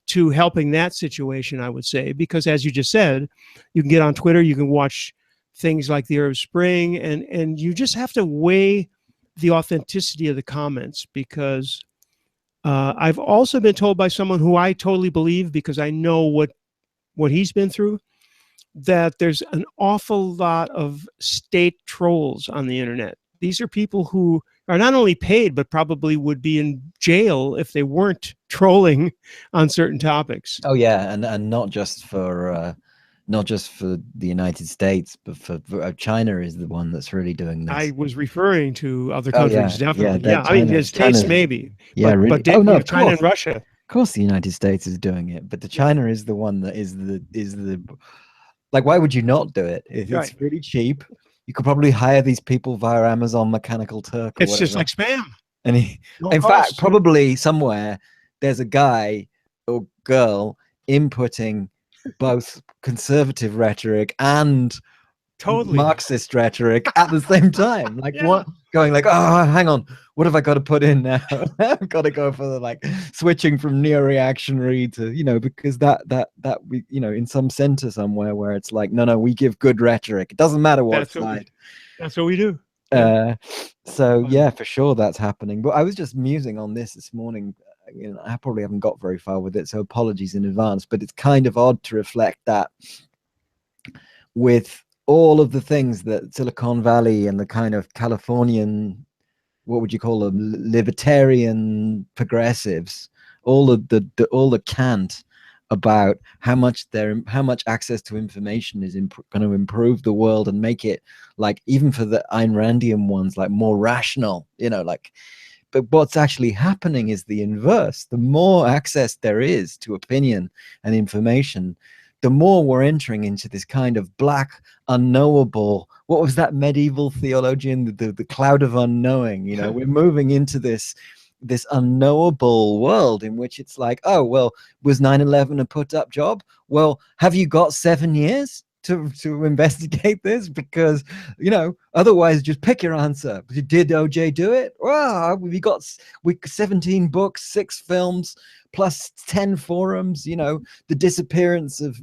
to helping that situation, I would say, because as you just said, you can get on Twitter, you can watch things like the Arab Spring, and you just have to weigh the authenticity of the comments, because I've also been told by someone who I totally believe, because I know what he's been through, that there's an awful lot of state trolls on the internet. These are people who are not only paid, but probably would be in jail if they weren't trolling on certain topics. Oh yeah, and not just for the United States, but for China is the one that's really doing this. I was referring to other countries, definitely. Yeah, I mean, there's States maybe. Yeah, but, really. But No, China and Russia. Of course, the United States is doing it, but the China is the one that is the like. Why would you not do it? It's really cheap. You could probably hire these people via Amazon Mechanical Turk. Or it's just like spam. And in fact, probably somewhere there's a guy or girl inputting both conservative rhetoric and Marxist rhetoric at the same time. Like what? Going like, oh, hang on, what have I got to put in now? I've got to go for the switching from neo-reactionary to because that we in some center somewhere where it's like, no, we give good rhetoric. It doesn't matter what side. That's what we do. So yeah, for sure that's happening. But I was just musing on this morning. I probably haven't got very far with it, so apologies in advance. But it's kind of odd to reflect that with all of the things that Silicon Valley and the kind of Californian, what would you call them, libertarian progressives, all the cant about how much access to information is going to improve the world and make it, like, even for the Ayn Randian ones, like more rational, you know, like. But what's actually happening is the inverse. The more access there is to opinion and information, the more we're entering into this kind of black, unknowable, what was that medieval theologian, the cloud of unknowing, you know. We're moving into this unknowable world in which it's like, oh, well, was 9/11 a put up job? Well, have you got 7 years to investigate this? Because, you know, otherwise just pick your answer. Did OJ do it? Well, we got 17 books, 6 films, plus 10 forums, you know, the disappearance of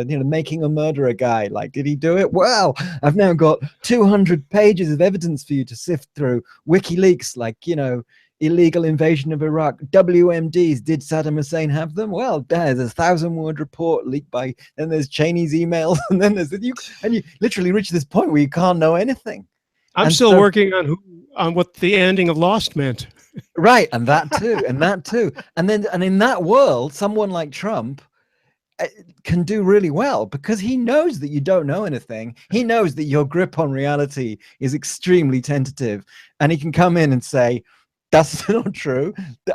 you know, making a murderer guy. Like, did he do it? Well, I've now got 200 pages of evidence for you to sift through. WikiLeaks, like, you know, illegal invasion of Iraq, WMDs, did Saddam Hussein have them? Well, there's a 1,000-word report leaked by, and there's Cheney's emails, and then there's you literally reach this point where you can't know anything. I'm still working on what the ending of Lost meant. Right, and that too, and in that world, someone like Trump can do really well because he knows that you don't know anything. He knows that your grip on reality is extremely tentative, and he can come in and say, that's not true.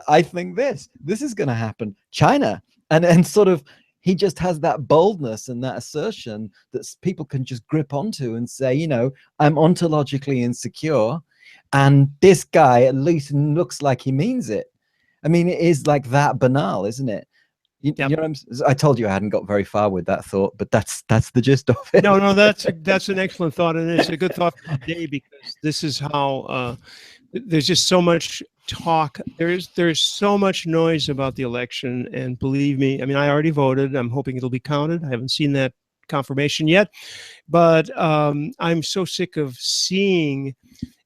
I think this is going to happen. China. And sort of, he just has that boldness and that assertion that people can just grip onto and say, you know, I'm ontologically insecure. And this guy at least looks like he means it. I mean, it is like that banal, isn't it? You know, I told you I hadn't got very far with that thought, but that's the gist of it. No, that's an excellent thought, and it's a good thought for today because this is how there's just so much talk. There's so much noise about the election, and believe me, I mean, I already voted. I'm hoping it'll be counted. I haven't seen that confirmation yet, but I'm so sick of seeing.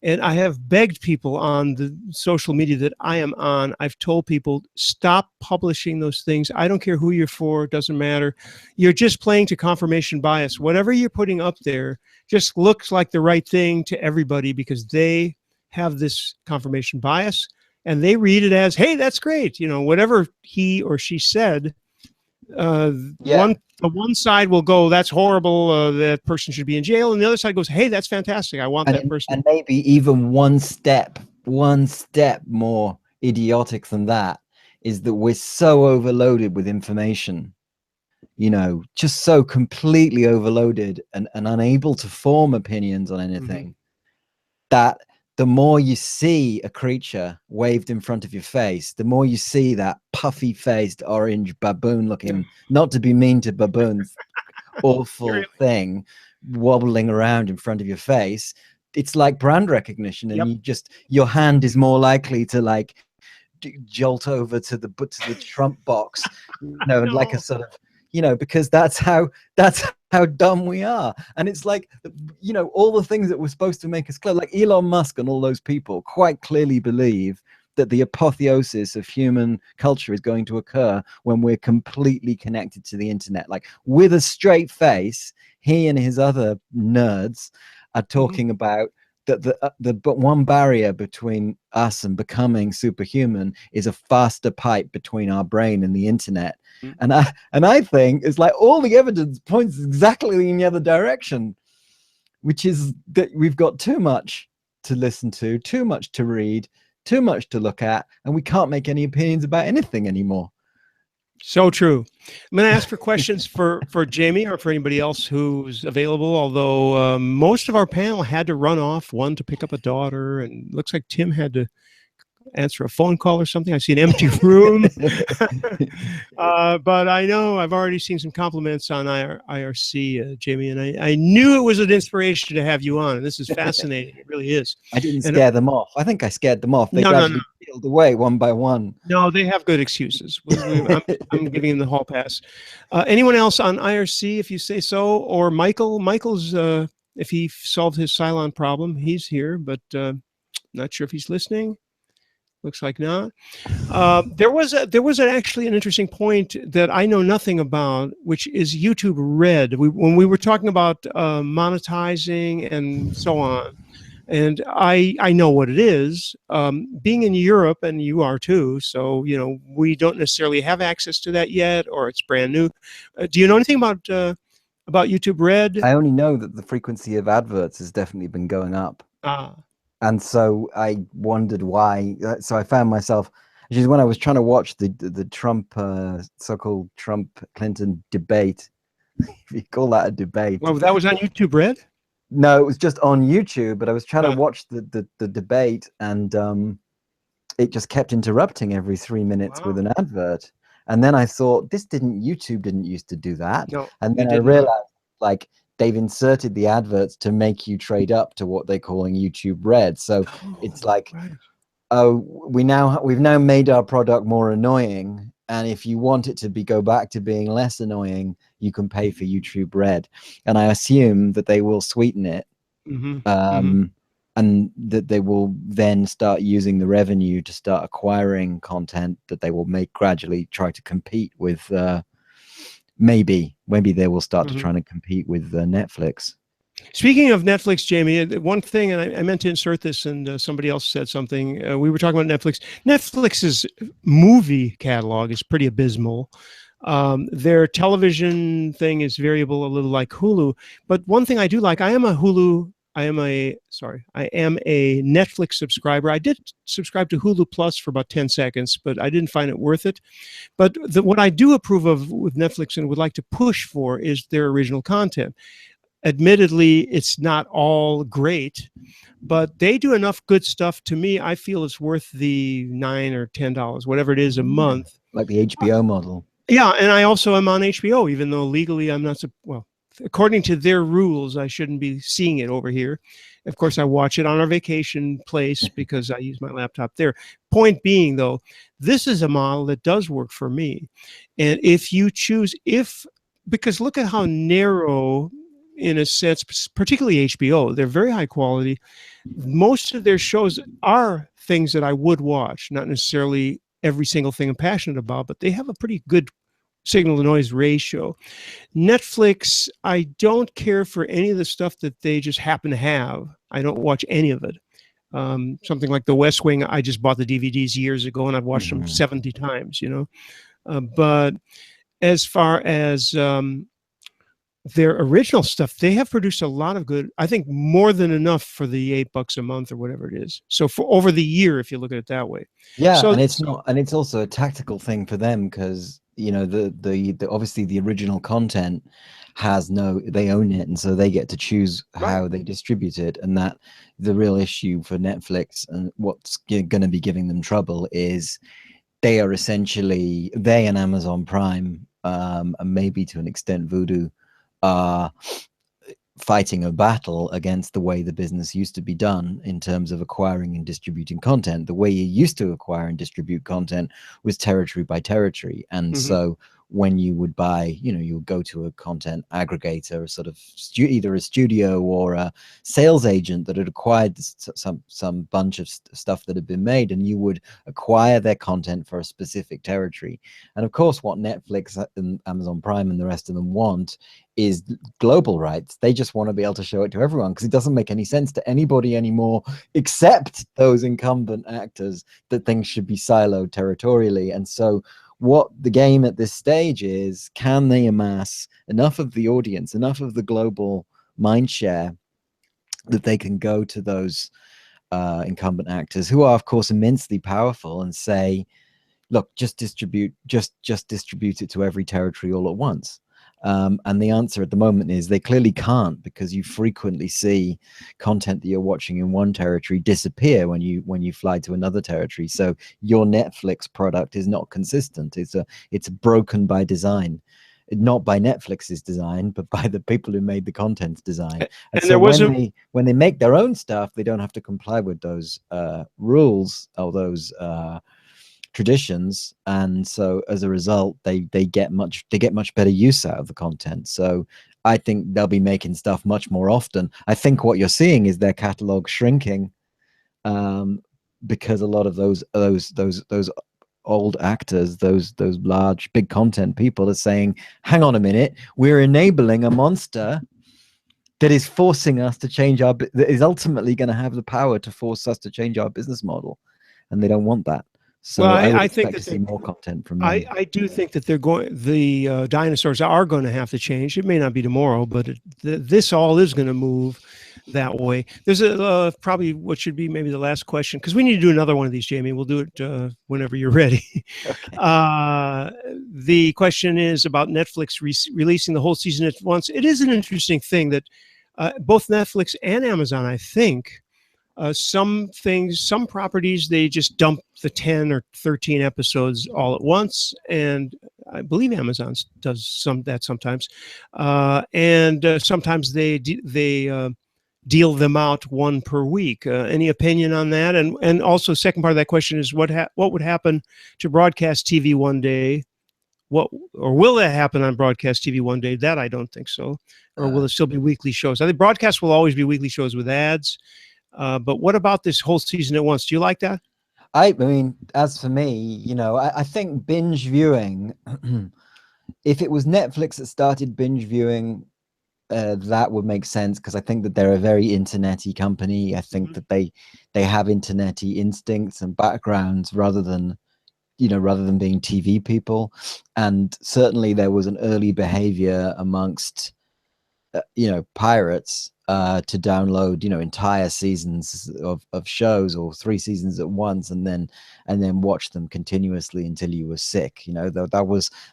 And I have begged people on the social media that I am on. I've told people, stop publishing those things. I don't care who you're for. It doesn't matter. You're just playing to confirmation bias. Whatever you're putting up there just looks like the right thing to everybody because they have this confirmation bias and they read it as, hey, that's great. You know, whatever he or she said, one side will go, that's horrible, that person should be in jail, and the other side goes, hey, that's fantastic, I want that person. And maybe even one step more idiotic than that is that we're so overloaded with information, you know, just so completely overloaded and unable to form opinions on anything, that the more you see a creature waved in front of your face, the more you see that puffy-faced orange baboon-looking, not to be mean to baboons, awful thing wobbling around in front of your face, it's like brand recognition, and your hand is more likely to like jolt over to the Trump box, you know, like a sort of, you know, because that's how dumb we are. And it's like, you know, all the things that were supposed to make us clear, like Elon Musk and all those people quite clearly believe that the apotheosis of human culture is going to occur when we're completely connected to the internet. Like, with a straight face, he and his other nerds are talking about that the one barrier between us and becoming superhuman is a faster pipe between our brain and the internet. And I think it's like all the evidence points exactly in the other direction, which is that we've got too much to listen to, too much to read, too much to look at, and we can't make any opinions about anything anymore. So true. I'm going to ask for questions for Jamie or for anybody else who's available, although most of our panel had to run off, one to pick up a daughter, and looks like Tim had to answer a phone call or something. I see an empty room. But I know I've already seen some compliments on IRC, Jamie, and I knew it was an inspiration to have you on. And this is fascinating. It really is. I didn't scare them off. I think I scared them off. They gradually peeled away one by one. No, they have good excuses. I'm giving them the hall pass. Anyone else on IRC, if you say so, or Michael? Michael's, if he solved his Cylon problem, he's here, but not sure if he's listening. Looks like not. There was actually an interesting point that I know nothing about, which is YouTube Red. When we were talking about monetizing and so on, And I know what it is. Being in Europe, and you are too, so we don't necessarily have access to that yet, or it's brand new. Do you know anything about YouTube Red? I only know that the frequency of adverts has definitely been going up. Ah, And so I wondered why. So I found myself, which is when I was trying to watch the Trump, so-called Trump-Clinton debate, if you call that a debate. well, that was on YouTube Red. No, it was just on YouTube, but I was trying to Ah. watch the debate, and it just kept interrupting every 3 minutes with Wow. an advert. And then I thought, YouTube didn't used to do that. No, And then they I didn't. realized, like, they've inserted the adverts to make you trade up to what they're calling YouTube Red. So it's like, Right. oh, we've now made our product more annoying, and if you want it to go back to being less annoying, you can pay for YouTube Red. And I assume that they will sweeten it, and that they will then start using the revenue to start acquiring content that they will make gradually try to compete with. Maybe they will start to try to compete with Netflix. Speaking of Netflix, Jamie, one thing, and I meant to insert this, and somebody else said something. We were talking about Netflix. Netflix's movie catalog is pretty abysmal. Their television thing is variable, a little like Hulu. But one thing I do like, I am a Netflix subscriber. I did subscribe to Hulu Plus for about 10 seconds, but I didn't find it worth it. But what I do approve of with Netflix and would like to push for is their original content. Admittedly, it's not all great, but they do enough good stuff to me. I feel it's worth the $9 or $10, whatever it is a month. Like the HBO model. Yeah, and I also am on HBO, even though legally I'm not. Well, according to their rules, I shouldn't be seeing it over here. Of course, I watch it on our vacation place because I use my laptop there. Point being, though, this is a model that does work for me. And if you choose, because look at how narrow, in a sense, particularly HBO, they're very high quality. Most of their shows are things that I would watch, not necessarily every single thing I'm passionate about, but they have a pretty good signal to noise ratio. Netflix, I don't care for any of the stuff that they just happen to have. I don't watch any of it. Something like The West Wing, I just bought the DVDs years ago and I've watched them 70 times, but as far as their original stuff, they have produced a lot of good, I think more than enough for the $8 a month or whatever it is. So for over the year, if you look at it that way. Yeah, so, and it's also a tactical thing for them because the obviously the original content they own it, and so they get to choose how they distribute it. And that the real issue for Netflix and what's going to be giving them trouble is they are essentially, they and Amazon Prime, and maybe to an extent Vudu, are fighting a battle against the way the business used to be done in terms of acquiring and distributing content. The way you used to acquire and distribute content was territory by territory. And so when you would buy, you would go to a content aggregator, a sort of either a studio or a sales agent that had acquired some bunch of stuff that had been made, and you would acquire their content for a specific territory. And of course, what Netflix and Amazon Prime and the rest of them want is global rights. They just want to be able to show it to everyone because it doesn't make any sense to anybody anymore except those incumbent actors that things should be siloed territorially. And so what the game at this stage is, can they amass enough of the audience, enough of the global mind share that they can go to those incumbent actors who are of course immensely powerful and say, look, just distribute it to every territory all at once. And the answer at the moment is they clearly can't, because you frequently see content that you're watching in one territory disappear when you fly to another territory. So your Netflix product is not consistent. It's broken by design, not by Netflix's design, but by the people who made the content's design. And so when they make their own stuff, they don't have to comply with those rules or those traditions, and so as a result they get much better use out of the content. So I think they'll be making stuff much more often. I think what you're seeing is their catalog shrinking, because a lot of those old actors, those large big content people are saying, hang on a minute, we're enabling a monster that is forcing us to change that is ultimately going to have the power to force us to change our business model, and they don't want that. So Well, I would I think expect that to see more content from them. I do think that the dinosaurs are going to have to change. It may not be tomorrow, but this all is going to move that way. There's probably what should be maybe the last question, because we need to do another one of these, Jamie. We'll do it whenever you're ready. Okay. The question is about Netflix releasing the whole season at once. It is an interesting thing that both Netflix and Amazon, I think, some properties, they just dump the 10 or 13 episodes all at once, and I believe Amazon does that sometimes, and sometimes they deal them out one per week. Any opinion on that? And also, second part of that question is what would happen to broadcast TV one day? Will that happen on broadcast TV one day? That I don't think so. Or will it still be weekly shows? I think broadcast will always be weekly shows with ads. But what about this whole season at once? Do you like that? I mean, as for me, I think binge viewing, if it was Netflix that started binge viewing, that would make sense, because I think that they're a very internet-y company. I think that they have internet-y instincts and backgrounds rather than being TV people. And certainly there was an early behavior amongst pirates to download entire seasons of shows, or 3 seasons at once, and then watch them continuously until you were sick. That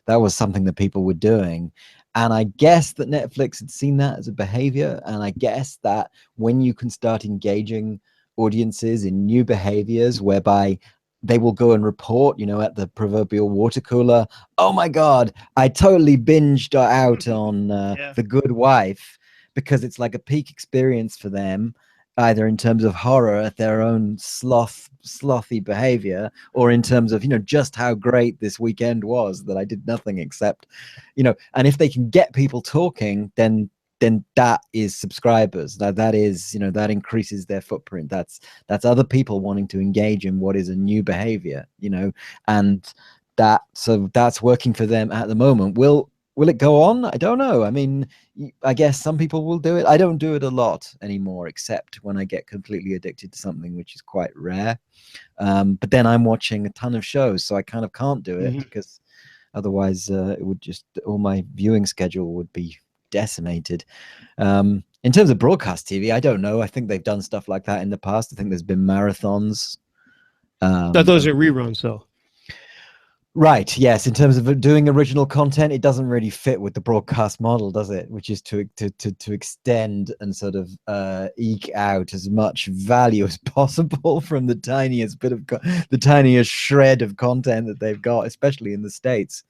was something that people were doing. And I guess that Netflix had seen that as a behavior, and I guess that when you can start engaging audiences in new behaviors whereby they will go and report, at the proverbial water cooler, oh my God, I totally binged out on The Good Wife, because it's like a peak experience for them, either in terms of horror at their own slothy behavior, or in terms of, just how great this weekend was that I did nothing except, and if they can get people talking, then that is subscribers. That is, that increases their footprint. That's other people wanting to engage in what is a new behavior, and that's working for them at the moment. Will it go on? I don't know. I mean, I guess some people will do it. I don't do it a lot anymore, except when I get completely addicted to something, which is quite rare. But then I'm watching a ton of shows, so I kind of can't do it, because otherwise it would just, all my viewing schedule would be decimated. In terms of broadcast TV, I don't know. I think they've done stuff like that in the past. I think there's been marathons. Those are reruns, though. Right. Yes. In terms of doing original content, it doesn't really fit with the broadcast model, does it? Which is to extend and sort of eke out as much value as possible from the tiniest shred of content that they've got, especially in the States.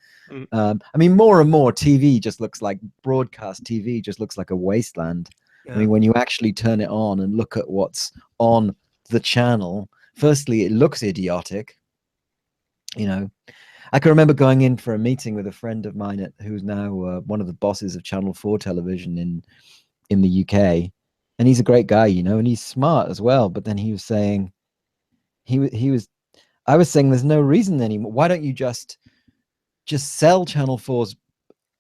I mean, more and more broadcast TV just looks like a wasteland. I mean, when you actually turn it on and look at what's on the channel, firstly, it looks idiotic. I can remember going in for a meeting with a friend of mine who's now one of the bosses of Channel 4 television in the UK, and he's a great guy, and he's smart as well. But then he was saying, I was saying, there's no reason anymore. Why don't you just sell Channel 4's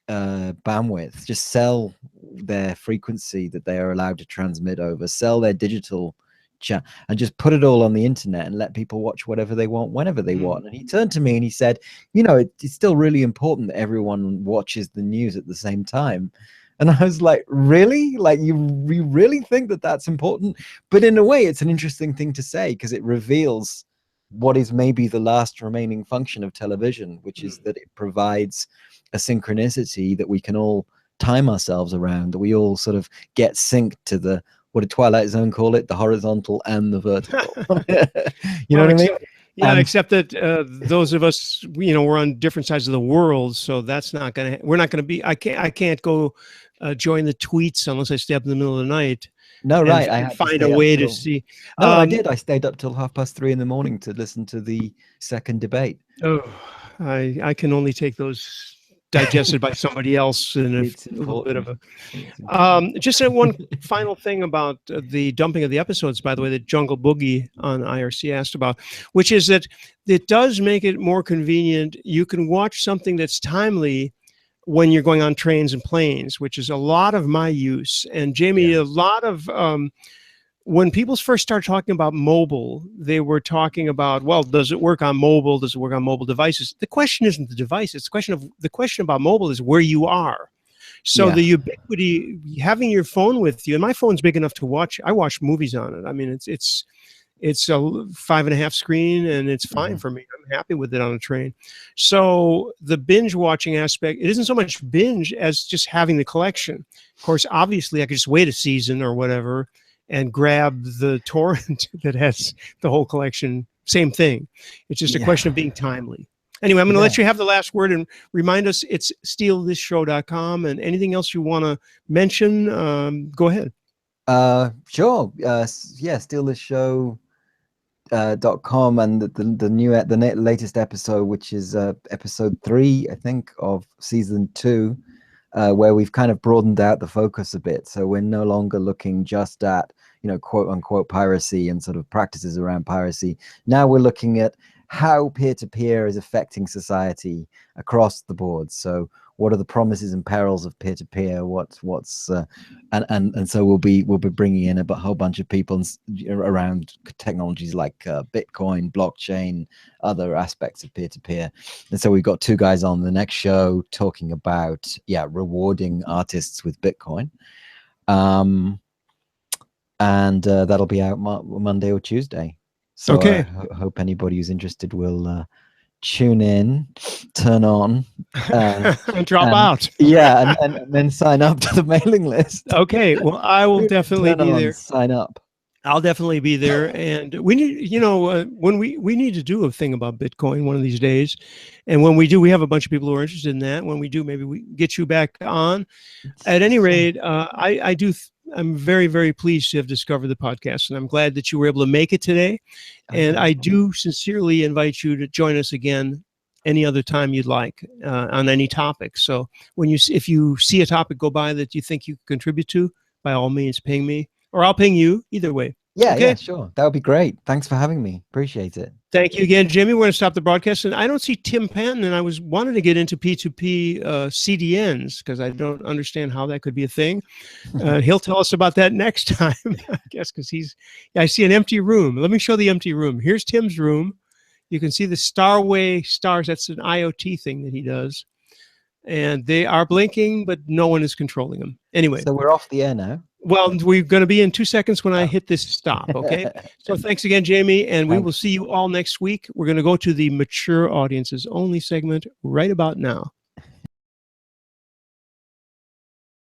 bandwidth, just sell their frequency that they are allowed to transmit over, sell their digital chat, and just put it all on the internet and let people watch whatever they want whenever they want. And he turned to me and he said, it's still really important that everyone watches the news at the same time. And I was like, really? Like, you really think that that's important? But in a way, it's an interesting thing to say, because it reveals what is maybe the last remaining function of television, which is that it provides a synchronicity that we can all time ourselves around, that we all sort of get synced to what did Twilight Zone call it? The horizontal and the vertical. You know what I mean? Yeah, except that those of us, we're on different sides of the world, so that's not gonna. We're not gonna be. I can't go join the tweets unless I stay up in the middle of the night. No, right. I had find a way to see. No, I did. I stayed up till 3:30 in the morning to listen to the second debate. Oh, I can only take those digested by somebody else in a little bit of a. Just one final thing about the dumping of the episodes, by the way, that Jungle Boogie on IRC asked about, which is that it does make it more convenient. You can watch something that's timely when you're going on trains and planes, which is a lot of my use. And Jamie, a lot of when people first started talking about mobile, they were talking about, well, does it work on mobile? Does it work on mobile devices? The question isn't the device. It's the question about mobile is where you are. So the ubiquity, having your phone with you, and my phone's big enough to watch. I watch movies on it. I mean, it's a 5.5 screen, and it's fine for me. I'm happy with it on a train. So the binge watching aspect, it isn't so much binge as just having the collection. Of course, obviously, I could just wait a season or whatever and grab the torrent that has the whole collection. Same thing. It's just a question of being timely. Anyway, I'm going to let you have the last word and remind us it's stealthisshow.com, and anything else you want to mention, go ahead. Sure. stealthisshow.com, and the latest episode, which is episode 3, I think, of season 2, where we've kind of broadened out the focus a bit. So we're no longer looking just at, quote unquote piracy and sort of practices around piracy. Now we're looking at how peer-to-peer is affecting society across the board. So what are the promises and perils of peer-to-peer? And so we'll be bringing in a whole bunch of people around technologies like Bitcoin, blockchain, other aspects of peer-to-peer. And so we've got 2 guys on the next show talking about rewarding artists with Bitcoin. And that'll be out Monday or Tuesday. So I hope anybody who's interested will tune in, turn on, and drop out. Yeah, and then sign up to the mailing list. Okay, well, I will definitely be there. Sign up. I'll definitely be there, and we need, when we need to do a thing about Bitcoin one of these days, and when we do, we have a bunch of people who are interested in that. When we do, maybe we get you back on. At any rate, I'm very, very pleased to have discovered the podcast, and I'm glad that you were able to make it today. And I do sincerely invite you to join us again any other time you'd like on any topic. So if you see a topic go by that you think you can contribute to, by all means, ping me, or I'll ping you. Either way. Yeah, sure. That would be great. Thanks for having me. Appreciate it. Thank you again, Jimmy. We're going to stop the broadcast. And I don't see Tim Panton, and I wanted to get into P2P CDNs because I don't understand how that could be a thing. He'll tell us about that next time, I guess, because I see an empty room. Let me show the empty room. Here's Tim's room. You can see the Starway stars. That's an IoT thing that he does. And they are blinking, but no one is controlling them. Anyway. So we're off the air now. Well, we're going to be in 2 seconds when I hit this stop, okay? So thanks again, Jamie, and we will see you all next week. We're going to go to the mature audiences only segment right about now.